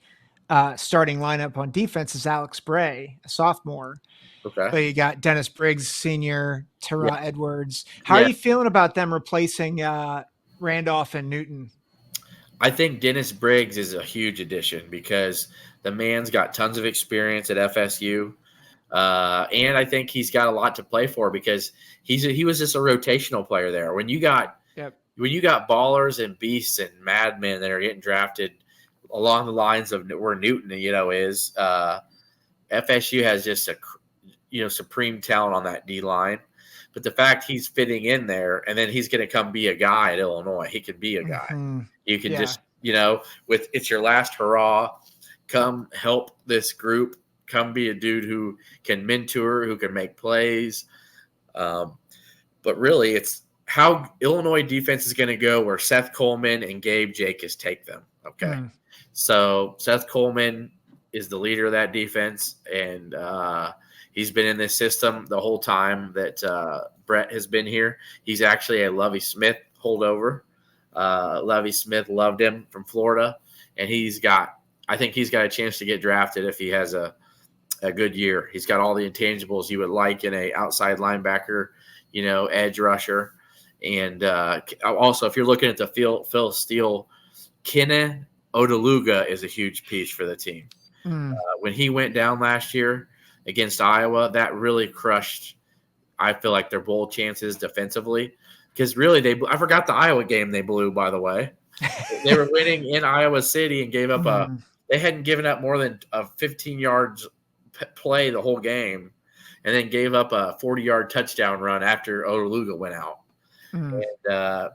starting lineup on defense is Alex Bray, a sophomore. Okay. But you got Dennis Briggs, senior, Tara Edwards. How are you feeling about them replacing Randolph and Newton? I think Dennis Briggs is a huge addition because the man's got tons of experience at FSU. And I think he's got a lot to play for because he was just a rotational player there. When you got ballers and beasts and madmen that are getting drafted along the lines of where Newton, is, FSU has just a supreme talent on that D line. But the fact he's fitting in there, and then he's going to come be a guy at Illinois. He can be a guy. Mm-hmm. You can just, with it's your last hurrah, come help this group. Come be a dude who can mentor, who can make plays. But really, it's how Illinois defense is going to go where Seth Coleman and Gabe Jacobs take them. Okay. Mm. So Seth Coleman is the leader of that defense, and he's been in this system the whole time that Brett has been here. He's actually a Lovie Smith holdover. Lovie Smith loved him from Florida, and I think he's got a chance to get drafted if he has a good year. He's got all the intangibles you would like in a outside linebacker, edge rusher. And also, if you're looking at the Phil Steele, Kenna Odeluga is a huge piece for the team. Mm. When he went down last year against Iowa, that really crushed, I feel like, their bowl chances defensively. Because really, I forgot the Iowa game they blew, by the way. They were winning in Iowa City and gave up they hadn't given up more than a 15 yards play the whole game, and then gave up a 40-yard touchdown run after Odeluga went out. Mm. And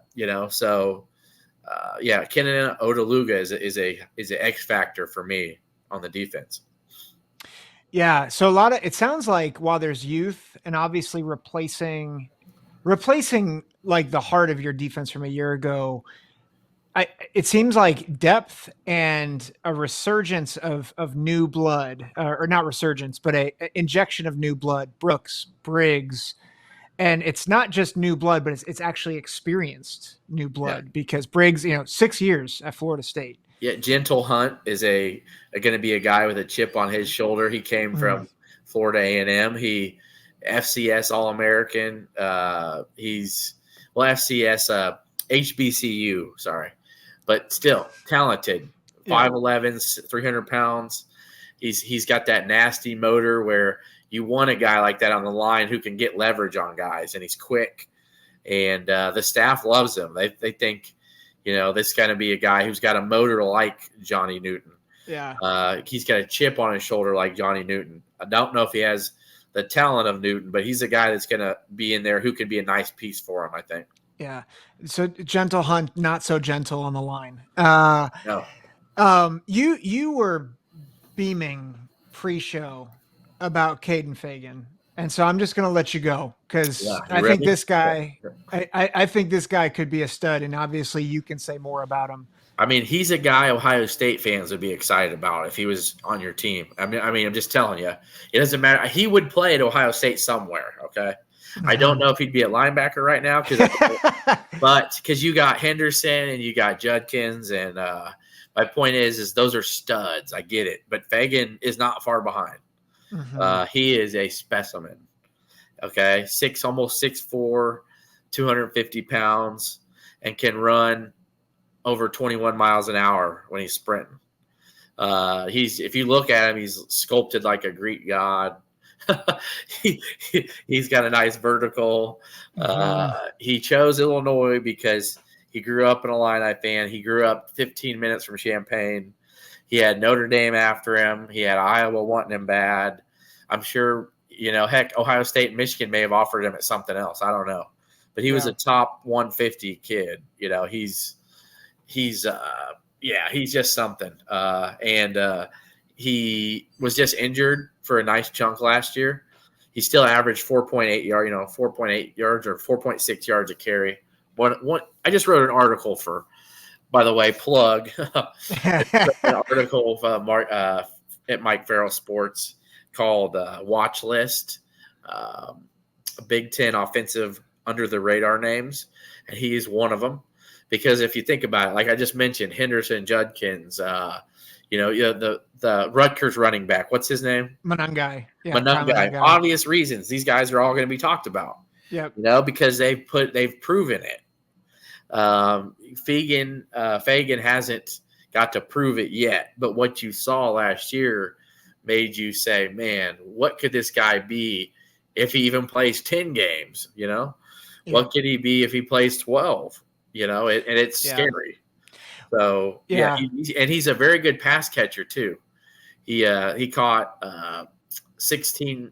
Kenan Odeluga is an X factor for me on the defense. Yeah, so it sounds like while there's youth and obviously replacing like the heart of your defense from a year ago, it seems like depth and a resurgence of new blood, or not resurgence, but a injection of new blood. Brooks, Briggs, and it's not just new blood, but it's actually experienced new blood because Briggs, 6 years at Florida State. Yeah, Gentle Hunt is going to be a guy with a chip on his shoulder. He came from Florida A&M. He FCS All-American. He's FCS HBCU. Sorry. But still talented, 5'11", 300 pounds. He's got that nasty motor where you want a guy like that on the line who can get leverage on guys, and he's quick. And the staff loves him. They think, this is going to be a guy who's got a motor like Johnny Newton. Yeah. He's got a chip on his shoulder like Johnny Newton. I don't know if he has the talent of Newton, but he's a guy that's going to be in there who can be a nice piece for him, I think. Yeah. So Gentle Hunt, not so gentle on the line. No. You were beaming pre-show about Caden Fagan, and so I'm just going to let you go because I think this guy, I think this guy could be a stud, and obviously you can say more about him. I mean, he's a guy Ohio State fans would be excited about if he was on your team. I mean, I'm just telling you, it doesn't matter. He would play at Ohio State somewhere. Okay. I don't know if he'd be a linebacker right now because you got Henderson and you got Judkins, and my point is those are studs. I get it, but Fagan is not far behind. Mm-hmm. He is a specimen. Okay, almost 6'4", 250 pounds, and can run over 21 miles an hour when he's sprinting. If you look at him, he's sculpted like a Greek god. He's got a nice vertical. He chose Illinois because he grew up an Illini fan. He grew up 15 minutes from Champaign. He had Notre Dame after him. He had Iowa wanting him bad. I'm sure, heck, Ohio State and Michigan may have offered him at something else. I don't know. But he was a top 150 kid. He's just something. And he was just injured for a nice chunk last year. He still averaged 4.8 yards or 4.6 yards a carry. I just wrote an article by the way, plug an article of at Mike Farrell Sports called Watch List, Big Ten offensive under the radar names, and he is one of them. Because if you think about it, like I just mentioned, Henderson, Judkins, the Rutgers running back, what's his name? Monangai. Yeah, Monangai. Obvious reasons. These guys are all going to be talked about. Yep. Because they've proven it. Fagan hasn't got to prove it yet, but what you saw last year made you say, man, what could this guy be if he even plays 10 games? What could he be if he plays 12? And it's scary. So he's a very good pass catcher too. He caught 16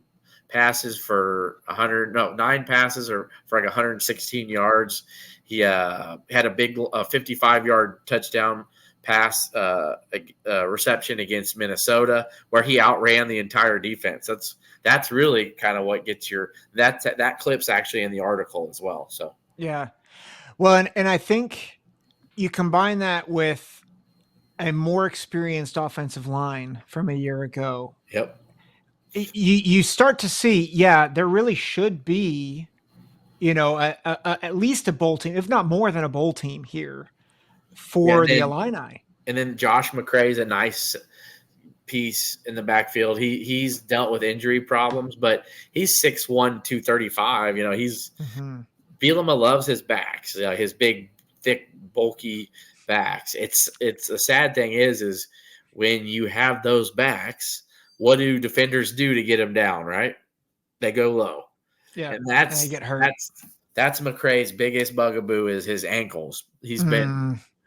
passes for 9 passes or for like 116 yards. He had a big 55-yard touchdown pass reception against Minnesota, where he outran the entire defense. That's really kind of what gets that clip's actually in the article as well. So well, and I think you combine that with a more experienced offensive line from a year ago. Yep. You start to see, there really should be, at least a bowl team, if not more than a bowl team here for the Illini. And then Josh McCray's a nice piece in the backfield. He's dealt with injury problems, but he's 6'1", 235. Bielema loves his backs, his big, thick, bulky backs. It's a sad thing is when you have those backs, what do defenders do to get them down, right? They go low. Yeah. And they get hurt. That's McCray's biggest bugaboo is his ankles.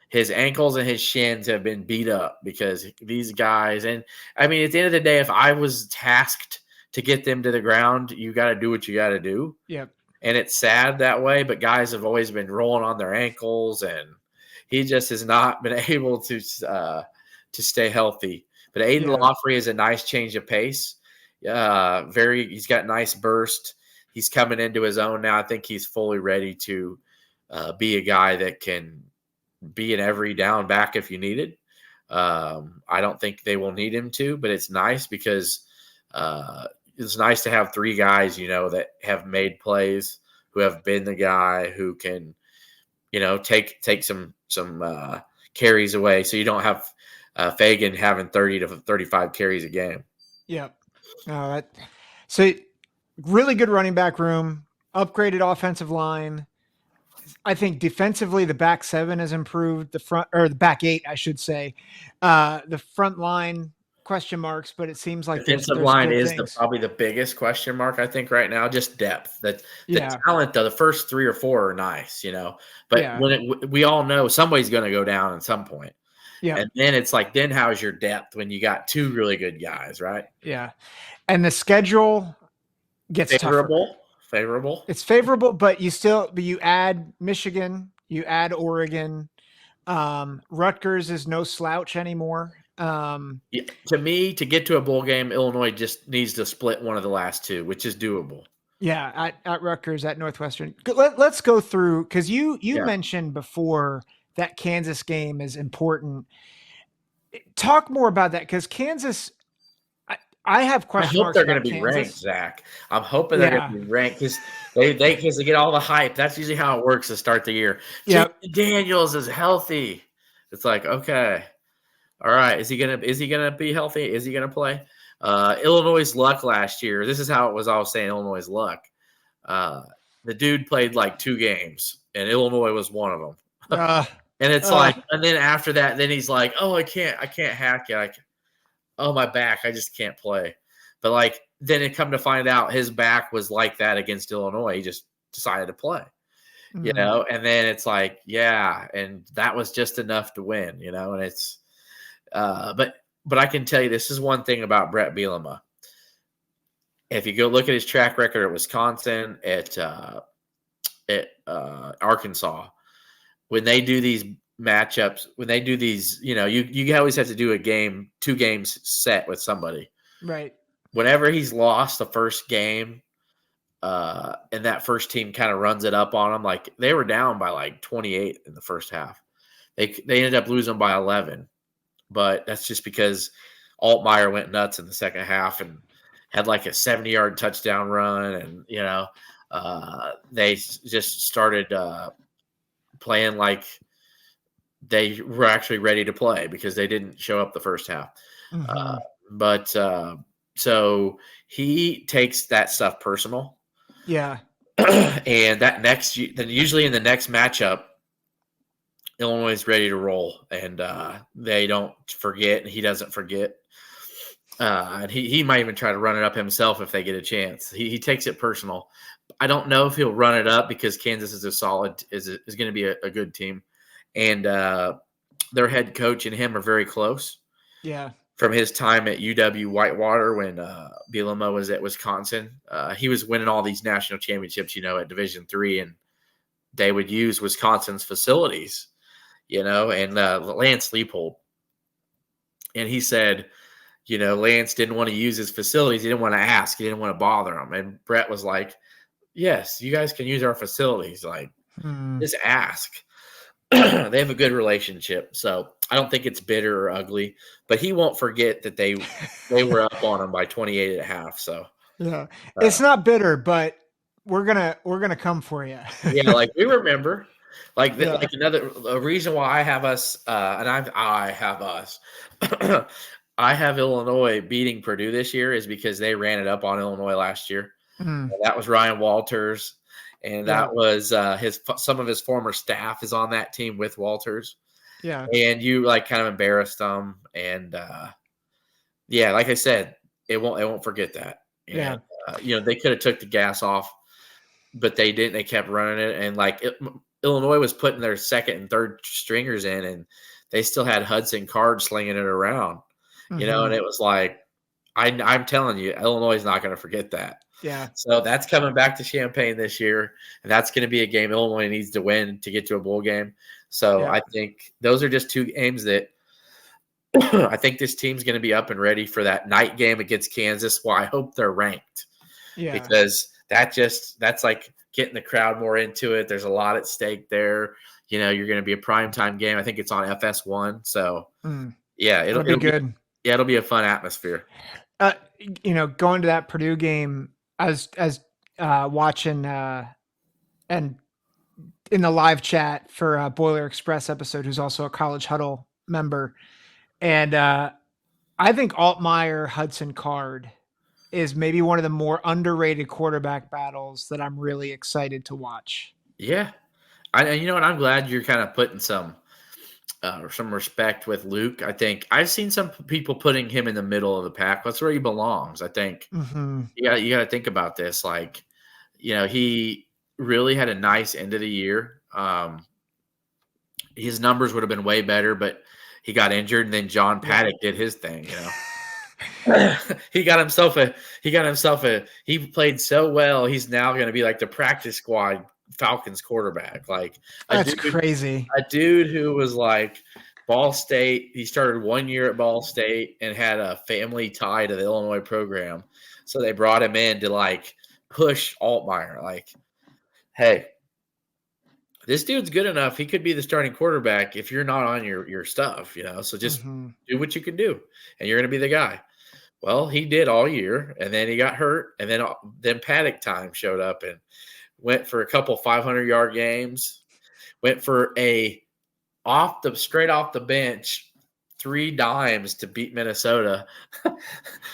His ankles and his shins have been beat up because these guys, and I mean, at the end of the day, if I was tasked to get them to the ground, you got to do what you got to do. Yep. And it's sad that way, but guys have always been rolling on their ankles, and he just has not been able to stay healthy. But Aiden Lawfrey is a nice change of pace. He's got nice burst. He's coming into his own now. I think he's fully ready to be a guy that can be an every down back if you need it. I don't think they will need him to, but it's nice because it's nice to have 3 guys, that have made plays, who have been the guy who can, take some carries away. So you don't have Fagan having 30 to 35 carries a game. Yeah. So really good running back room, upgraded offensive line. I think defensively, the back 7 has improved. The back 8, I should say. The front line, question marks, but it seems like defensive line is probably the biggest question mark, I think, right now. Just depth. The talent, though, the first 3 or 4 are nice, But we all know somebody's going to go down at some point. Yeah. And then it's like, then how's your depth when you got 2 really good guys, right? Yeah. And the schedule gets favorable. Tougher. Favorable. It's favorable, but you add Michigan, you add Oregon. Rutgers is no slouch anymore. To me, to get to a bowl game, Illinois just needs to split one of the last 2, which is doable. Yeah, at Rutgers, at Northwestern. Let's go through, because you mentioned before that Kansas game is important. Talk more about that, because Kansas, I have questions. I hope they're going to be ranked, Zach. I'm hoping they're going to be ranked because they get all the hype. That's usually how it works to start the year. Yeah, Daniels is healthy. It's like, okay, all right. Is he gonna be healthy? Is he gonna play? Illinois' luck last year. This is how it was. I was saying Illinois' luck. The dude played like 2 games, and Illinois was one of them. And it's like, and then after that, then he's like, oh, I can't hack it. Oh, my back, I just can't play. But like, then it come to find out his back was like that against Illinois. He just decided to play, and then it's like, and that was just enough to win, and it's, but I can tell you, this is one thing about Brett Bielema. If you go look at his track record at Wisconsin, at Arkansas, when they do these matchups, when they do these, you always have to do 2 games set with somebody. Right. Whenever he's lost the first game, and that first team kind of runs it up on them, like they were down by like 28 in the first half. They ended up losing by 11, but that's just because Altmyer went nuts in the second half and had like a 70-yard touchdown run, and they just started playing like they were actually ready to play because they didn't show up the first half. So he takes that stuff personal. Yeah. And then usually in the next matchup, Illinois is ready to roll, and they don't forget, and he doesn't forget. And he might even try to run it up himself if they get a chance. He takes it personal. I don't know if he'll run it up because Kansas is going to be a good team, and their head coach and him are very close. Yeah. From his time at UW Whitewater when Bielema was at Wisconsin, he was winning all these national championships, at Division III, and they would use Wisconsin's facilities, and Lance Leipold. And he said, Lance didn't want to use his facilities. He didn't want to ask. He didn't want to bother him. And Brett was like, yes, you guys can use our facilities. Like, just ask. They have a good relationship. So I don't think it's bitter or ugly, but he won't forget that they were up on him by 28 at half. So yeah, it's not bitter, but we're gonna come for you. Yeah, like we remember. Like a reason why I have us, and I have us. I have Illinois beating Purdue this year is because they ran it up on Illinois last year. That was Ryan Walters, and that was some of his former staff is on that team with Walters. Yeah, and you kind of embarrassed them, and like I said, it won't forget that. And, they could have took the gas off, but they didn't. They kept running it, and Illinois was putting their second and third stringers in, and they still had Hudson Card slinging it around. And it was like, I'm telling you, Illinois is not going to forget that. Yeah. So that's coming back to Champaign this year, and that's going to be a game Illinois needs to win to get to a bowl game. So I think those are just two games that I think this team's going to be up and ready for that night game against Kansas. Well, I hope they're ranked. Yeah. Because that's like getting the crowd more into it. There's a lot at stake there. You're going to be a primetime game. I think it's on FS1. So, it'll be good. It'll be a fun atmosphere. Going to that Purdue game, as watching and in the live chat for Boiler Express episode, who's also a College Huddle member, and I think Altmyer Hudson Card is maybe one of the more underrated quarterback battles that I'm really excited to watch. Yeah, I'm glad you're kind of putting some respect with Luke. I think I've seen some people putting him in the middle of the pack. That's where he belongs. I think you got to think about this. He really had a nice end of the year. His numbers would have been way better, but he got injured, and then John Paddock did his thing. He played so well. He's now going to be like the practice squad Falcons quarterback. That's crazy. A dude who was Ball State. He started 1 year at Ball State and had a family tie to the Illinois program. So they brought him in to push Altmyer. Hey, this dude's good enough. He could be the starting quarterback if you're not on your stuff, So just do what you can do, and you're going to be the guy. Well, he did all year, and then he got hurt, and then Paddock time showed up and went for a couple 500-yard games. Went for straight off the bench, 3 dimes to beat Minnesota,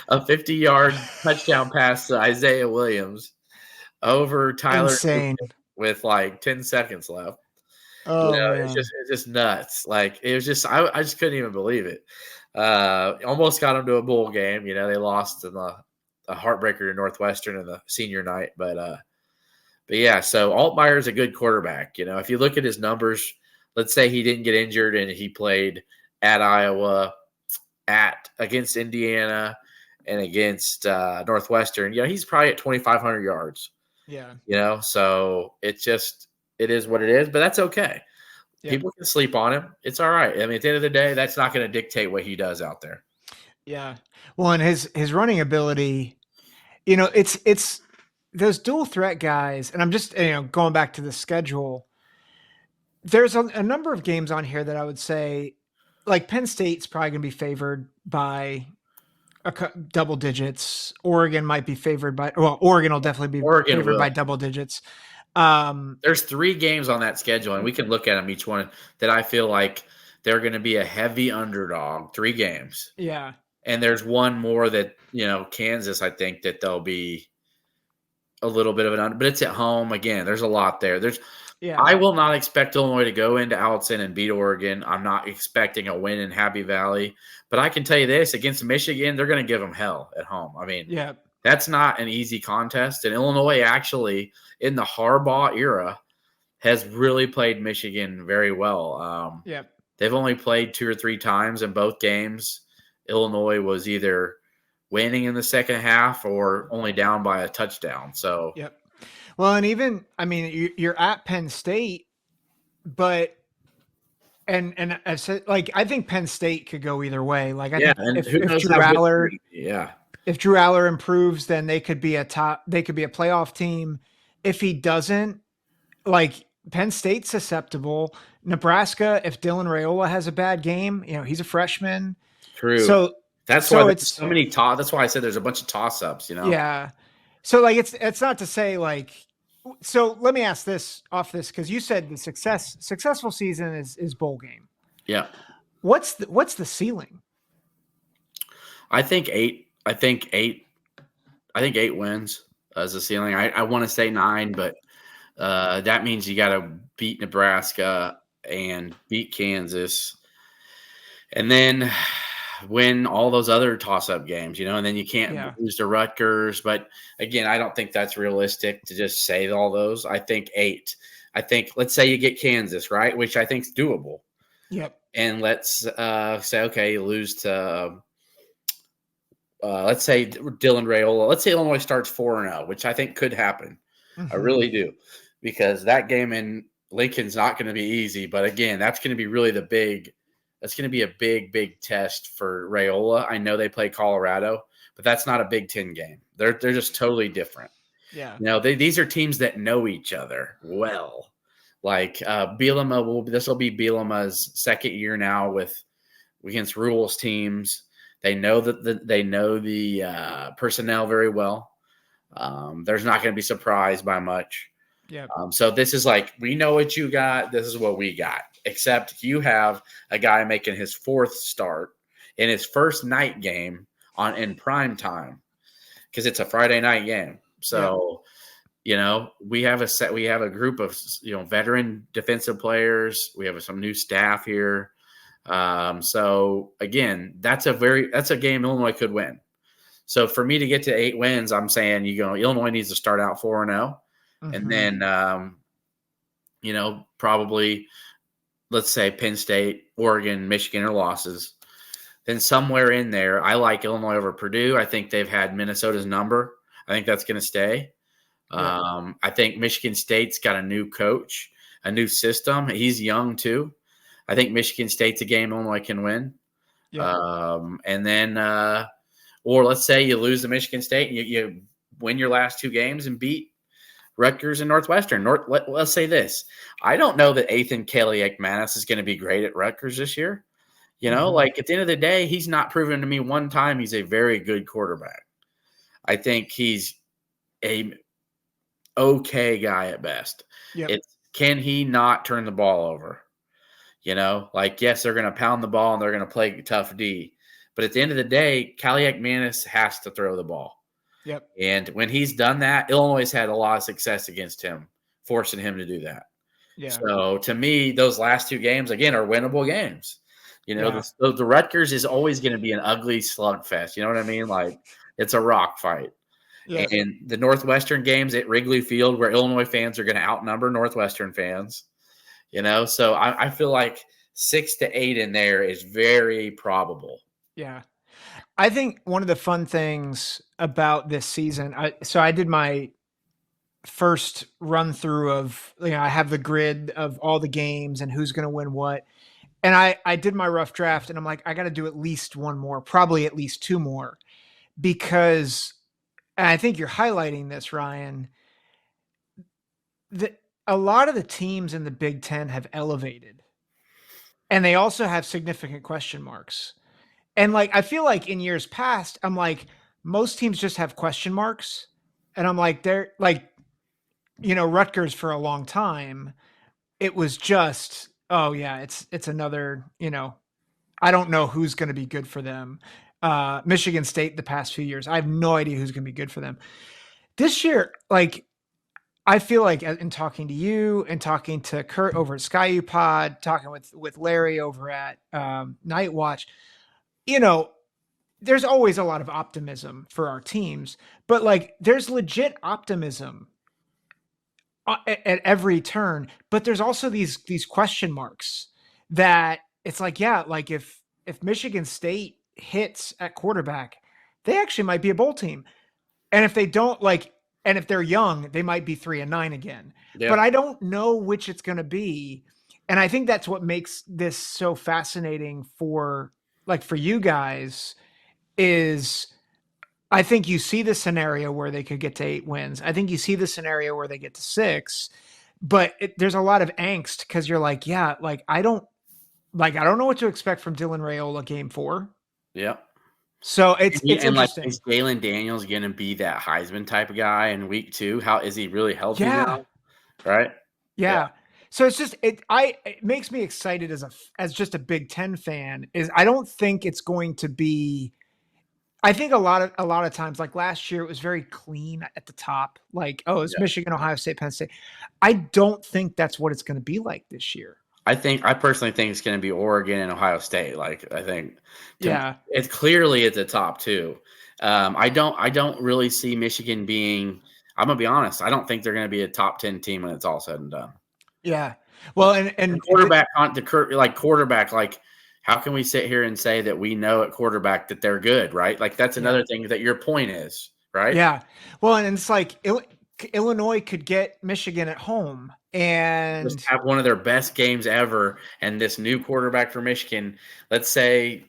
a 50-yard touchdown pass to Isaiah Williams over Tyler. Insane. With 10 seconds left. Oh, it's just nuts. It was just I just couldn't even believe it. Almost got them to a bowl game. They lost in a heartbreaker to Northwestern in the senior night, but yeah. So Altmyer is a good quarterback. If you look at his numbers, let's say he didn't get injured and he played at Iowa, against Indiana, and against Northwestern. He's probably at 2,500 yards. Yeah. So it is what it is, but that's okay. Yeah. People can sleep on him. It's all right. I mean, at the end of the day, that's not going to dictate what he does out there. Yeah. Well, and his running ability, it's those dual threat guys, and I'm just, going back to the schedule, there's a number of games on here that I would say, Penn State's probably going to be favored by double digits. Oregon might be favored by, Oregon will definitely be favored by double digits. There's 3 games on that schedule, and we can look at them each one that I feel like they're going to be a heavy underdog. 3 games. Yeah. And there's one more that, Kansas, I think that they'll be a little bit of an under, but it's at home. Again, there's a lot there. Yeah. I will not expect Illinois to go into Alton and beat Oregon. I'm not expecting a win in Happy Valley. But I can tell you this, against Michigan, they're going to give them hell at home. I mean, Yeah. that's not an easy contest. And Illinois actually, in the Harbaugh era, has really played Michigan very well. Yeah. They've only played 2 or 3 times in both games. Illinois was either winning in the second half or only down by a touchdown. So, Yep. Well, and even, I mean, you're at Penn State, but and I said, like, I think Penn State could go either way. Like, I think and if who knows Drew how good Aller, yeah. if Drew Aller improves, then they could be a playoff team. If he doesn't, like, Penn State's susceptible. Nebraska, if Dylan Raiola has a bad game, he's a freshman. True. So that's why there's so many that's why I said there's a bunch of toss-ups, Yeah. So, like, it's not to say, like, so let me ask this because you said the successful season is bowl game. Yeah. What's the ceiling? I think 8 wins as a ceiling. I want to say 9, but that means you got to beat Nebraska and beat Kansas, and then win all those other toss-up games, and then you can't lose to Rutgers. But again, I don't think that's realistic to just say all those. I think 8. I think, let's say you get Kansas, right, which I think is doable. Yep. And let's say, okay, you lose to let's say Dylan Raiola. Let's say Illinois starts 4-0, which I think could happen. Mm-hmm. I really do, because that game in Lincoln's not going to be easy. But again, that's going to be really that's going to be a big test for Raiola. I know they play Colorado, but that's not a Big Ten game. They're just totally different. Yeah. These are teams that know each other well. Like Bielema this will be Bielema's second year now against Rule's teams. They know the personnel very well. There's not going to be surprised by much. Yeah. So this is like, we know what you got. This is what we got. Except you have a guy making his 4th start in his first night game in prime time, because it's a Friday night game. So, we have a group of veteran defensive players. We have some new staff here. So again, that's a game Illinois could win. So for me to get to 8 wins, I'm saying Illinois needs to start out 4-0, and then probably, let's say Penn State, Oregon, Michigan are losses. Then somewhere in there, I like Illinois over Purdue. I think they've had Minnesota's number. I think that's going to stay. Yeah. I think Michigan State's got a new coach, a new system. He's young too. I think Michigan State's a game Illinois can win. Yeah. And then, or let's say you lose to Michigan State and you win your last 2 games and beat Rutgers and Northwestern. Let's say this. I don't know that Ethan Kaliak-Manis is going to be great at Rutgers this year. Like, at the end of the day, he's not proven to me one time he's a very good quarterback. I think he's a okay guy at best. Yep. Can he not turn the ball over? Yes, they're going to pound the ball and they're going to play tough D. But at the end of the day, Kaliak-Manis has to throw the ball. Yep. And when he's done that, Illinois has had a lot of success against him, forcing him to do that. Yeah. So to me, those last 2 games, again, are winnable games. The Rutgers is always going to be an ugly slugfest. You know what I mean? Like, it's a rock fight. Yeah. And the Northwestern games at Wrigley Field, where Illinois fans are going to outnumber Northwestern fans. So I feel like 6 to 8 in there is very probable. Yeah. I think one of the fun things about this season, I did my first run through of, I have the grid of all the games and who's going to win what. And I did my rough draft and I'm like, I got to do at least one more, probably at least 2 more, because, and I think you're highlighting this, Ryan, a lot of the teams in the Big Ten have elevated, and they also have significant question marks. And like, I feel like in years past, I'm like, most teams just have question marks. And I'm like, they're like, Rutgers for a long time, it was just, oh yeah, it's another, I don't know who's going to be good for them. Michigan State the past few years, I have no idea who's going to be good for them. this year, like I feel like in talking to you and talking to Kurt over at Skyu Pod, talking with Larry over at Night Watch, you know, there's always a lot of optimism for our teams, but like there's legit optimism at every turn. But there's also these question marks that it's like, yeah, like if Michigan State hits at quarterback, they actually might be a bowl team. And if they don't like, and if they're young, they might be 3-9 again. Yeah. But I don't know which it's going to be. And I think that's what makes this so fascinating for you guys is I think you see the scenario where they could get to 8 wins. I think you see the scenario where they get to 6, but there's a lot of angst because you're like, yeah, like I don't know what to expect from Dylan Raiola game 4. Yeah. So it's and like, interesting. is Jalen Daniels going to be that Heisman type of guy in week 2? How is he really healthy now? Right? Yeah. So it's just it makes me excited as just a Big Ten fan. Is I don't think it's going to be. I think a lot of times, like last year, it was very clean at the top. Like, oh, it's Michigan, Ohio State, Penn State. I don't think that's what it's going to be like this year. I personally think it's going to be Oregon and Ohio State. Like, I think, it's clearly at the top too. I don't really see Michigan being. I'm gonna be honest. I don't think they're going to be a top 10 team when it's all said and done. Yeah. Well, and quarterback, like, how can we sit here and say that we know at quarterback that they're good, right? Like, that's another thing that your point is, right? Yeah. Well, and it's like Illinois could get Michigan at home and just have one of their best games ever. And this new quarterback for Michigan, let's say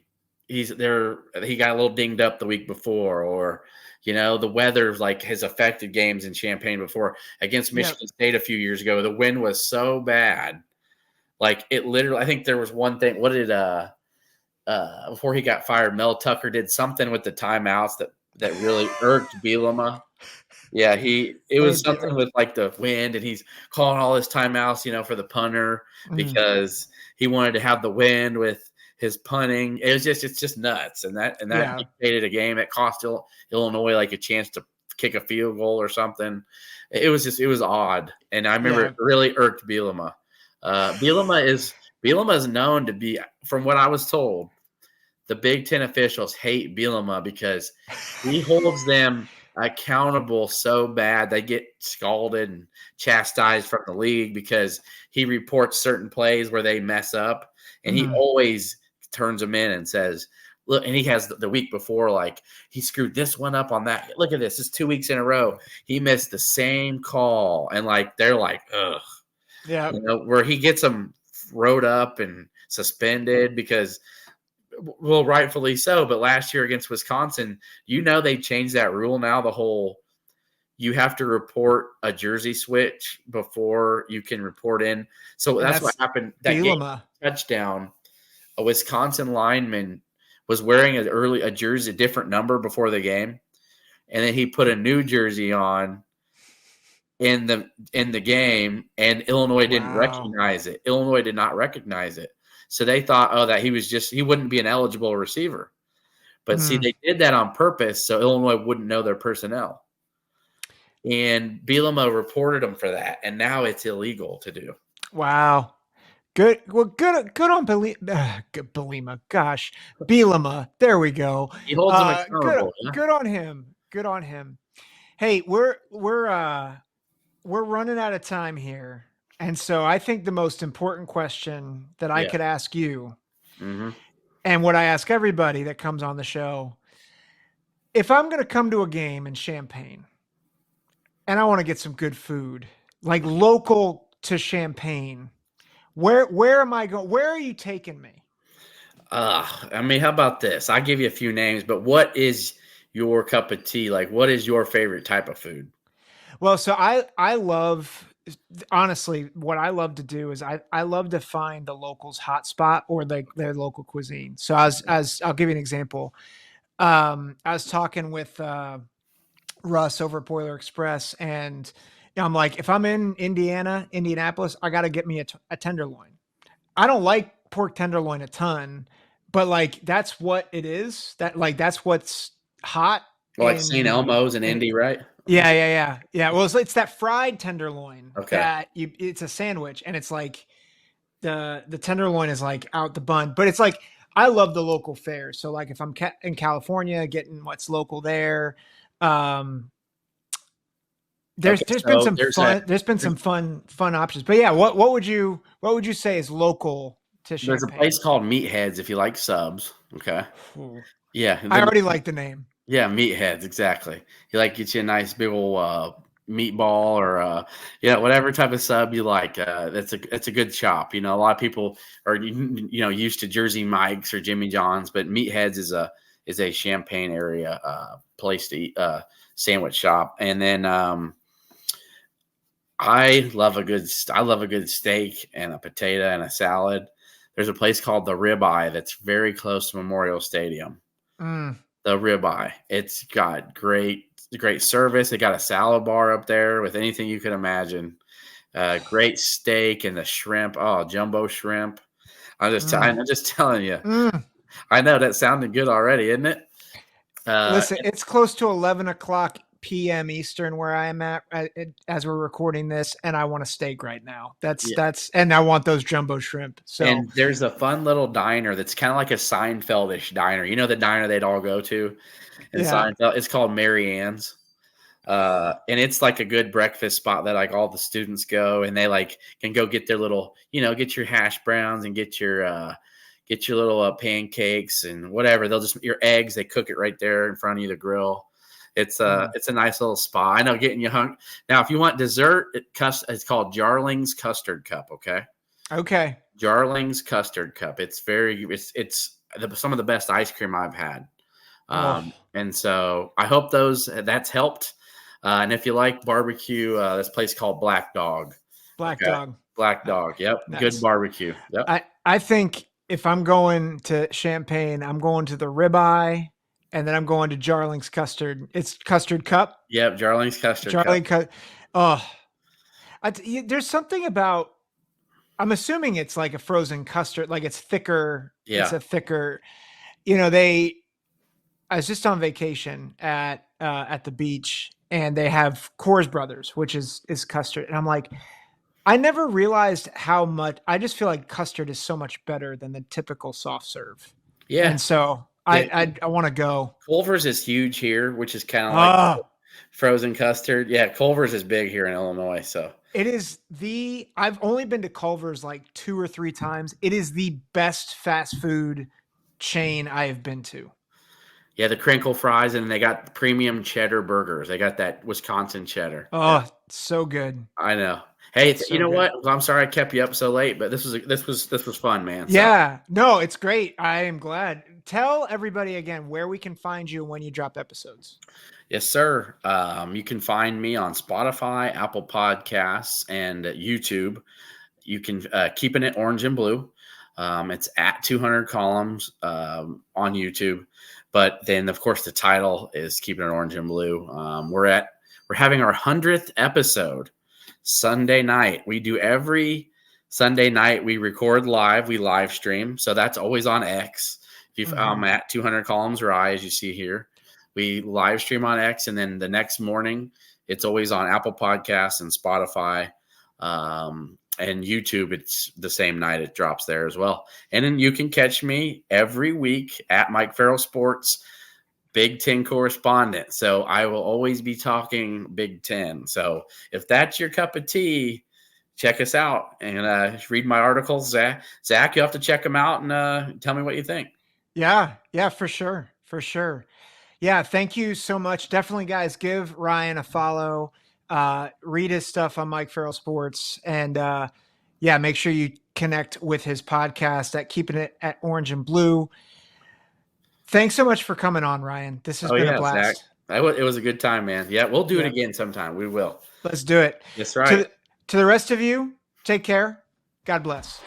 he got a little dinged up the week before, or the weather like has affected games in Champaign before. Against Michigan State a few years ago, the wind was so bad. Like it literally, I think there was one thing. What did before he got fired, Mel Tucker did something with the timeouts that really irked Bielema. Yeah, it was something with like the wind, and he's calling all his timeouts, for the punter because he wanted to have the wind with his punting. It's just nuts, and that dictated a game. It cost Illinois like a chance to kick a field goal or something. It was odd, and I remember it really irked Bielema. Bielema is known to be, from what I was told, the Big Ten officials hate Bielema because he holds them accountable so bad. They get scalded and chastised from the league because he reports certain plays where they mess up, and he always turns them in and says, look, and he has the week before, like, he screwed this one up on that. Look at this. It's 2 weeks in a row. He missed the same call. And like, they're like, ugh. Yeah. Where he gets them wrote up and suspended because, well, rightfully so. But last year against Wisconsin, they changed that rule now. You have to report a jersey switch before you can report in. So that's what happened. That game, touchdown, a Wisconsin lineman was wearing a jersey, a different number before the game. And then he put a new jersey on in the game, and Illinois didn't recognize it. Illinois did not recognize it. So they thought, that he wouldn't be an eligible receiver. But see, they did that on purpose so Illinois wouldn't know their personnel. And Bielema reported him for that, and now it's illegal to do. Wow. Good. Well, good on Bielema. Gosh, Bielema. There we go. He holds him accountable. Good on him. Good on him. Hey, we're running out of time here. And so I think the most important question that I could ask you, and what I ask everybody that comes on the show, if I'm going to come to a game in Champaign and I want to get some good food, like local to Champaign, where am I going? Where are you taking me? How about this? I'll give you a few names, but what is your cup of tea? Like, what is your favorite type of food? Well, so I love, honestly, what I love to do is I love to find the locals' hot spot or their local cuisine. So as I'll give you an example. I was talking with Russ over at Boiler Express, and I'm like, if I'm in Indianapolis, I got to get me a tenderloin. I don't like pork tenderloin a ton, but like that's what it is. That's what's hot. Like St. Elmo's in Indy, right? Yeah. Well, it's that fried tenderloin Okay. that it's a sandwich, and it's like the tenderloin is like out the bun, but it's like I love the local fairs. So like if I'm in California, getting what's local there. Um, Okay. there's been So some fun. There's been some fun options. But yeah, what would you say is local to there's a Champaign? place called Meatheads if you like subs. Okay. Ooh. Yeah. I Then already like the name. yeah, Meatheads, exactly. You like get you a nice big old meatball or whatever type of sub you like. That's a good shop. You know, a lot of people are used to Jersey Mike's or Jimmy John's, but Meatheads is a Champaign area place to eat sandwich shop. And then I love a good steak and a potato and a salad. There's a place called the Ribeye that's very close to Memorial Stadium. Mm. The Ribeye. It's got great service. They got a salad bar up there with anything you could imagine. Great steak and the shrimp. Oh, jumbo shrimp. I'm just telling you. Mm. I know that sounded good already, isn't it? Listen, it's close to 11 o'clock p.m. Eastern where I am at as we're recording this, and I want a steak right now. And I want those jumbo shrimp. So and there's a fun little diner that's kind of like a Seinfeld-ish diner. You know the diner they'd all go to in Seinfeld? It's called Mary Ann's. And it's like a good breakfast spot that like all the students go, and they like can go get their little, get your hash browns and get your little pancakes and whatever. They'll just your eggs. They cook it right there in front of you, the grill. It's a nice little spot. I know, getting you hungry. Now, if you want dessert, it's called Jarling's Custard Cup. Okay. Jarling's Custard Cup. It's some of the best ice cream I've had. And so I hope that's helped. And if you like barbecue, this place called Black Dog. Black Dog. Yep. Nice. Good barbecue. Yep. I think if I'm going to Champaign, I'm going to the Ribeye, and then I'm going to Jarling's Custard. It's Custard Cup. Yep. Jarling's Custard Cup. There's something about, I'm assuming it's like a frozen custard, like it's thicker. Yeah. It's a thicker, I was just on vacation at the beach, and they have Coors Brothers, which is custard. And I'm like, I never realized how much, I just feel like custard is so much better than the typical soft serve. Yeah. And so I want to go. Culver's is huge here, which is kind of like frozen custard. Yeah. Culver's is big here in Illinois. So it is I've only been to Culver's like 2 or 3 times. It is the best fast food chain I have been to. Yeah, the crinkle fries, and they got premium cheddar burgers. They got that Wisconsin cheddar. Oh, so good. I know. Hey, you know what? I'm sorry I kept you up so late, but this was fun, man. So. Yeah, no, it's great. I am glad. Tell everybody again where we can find you when you drop episodes. Yes, sir. You can find me on Spotify, Apple Podcasts, and YouTube. You can Keeping It Orange and Blue. It's at 200 columns on YouTube. But then, of course, the title is Keeping It Orange and Blue. We're having our 100th episode Sunday night. We do every Sunday night. We record live. We live stream. So that's always on X. I'm at 200 columns Rye, as you see here. We live stream on X, and then the next morning, it's always on Apple Podcasts and Spotify. And YouTube, it's the same night it drops there as well. And then you can catch me every week at Mike Farrell Sports, Big Ten Correspondent. So I will always be talking Big Ten. So if that's your cup of tea, check us out and read my articles. Zach, you'll have to check them out and tell me what you think. Yeah, for sure. Yeah, thank you so much. Definitely, guys, give Ryan a follow. Read his stuff on Mike Farrell Sports, and make sure you connect with his podcast at Keeping It at Orange and Blue. Thanks so much for coming on, Ryan. This has been a blast. Zach. It was a good time, man. Yeah, we'll do it again sometime. We will. Let's do it. That's right. To the rest of you, take care. God bless.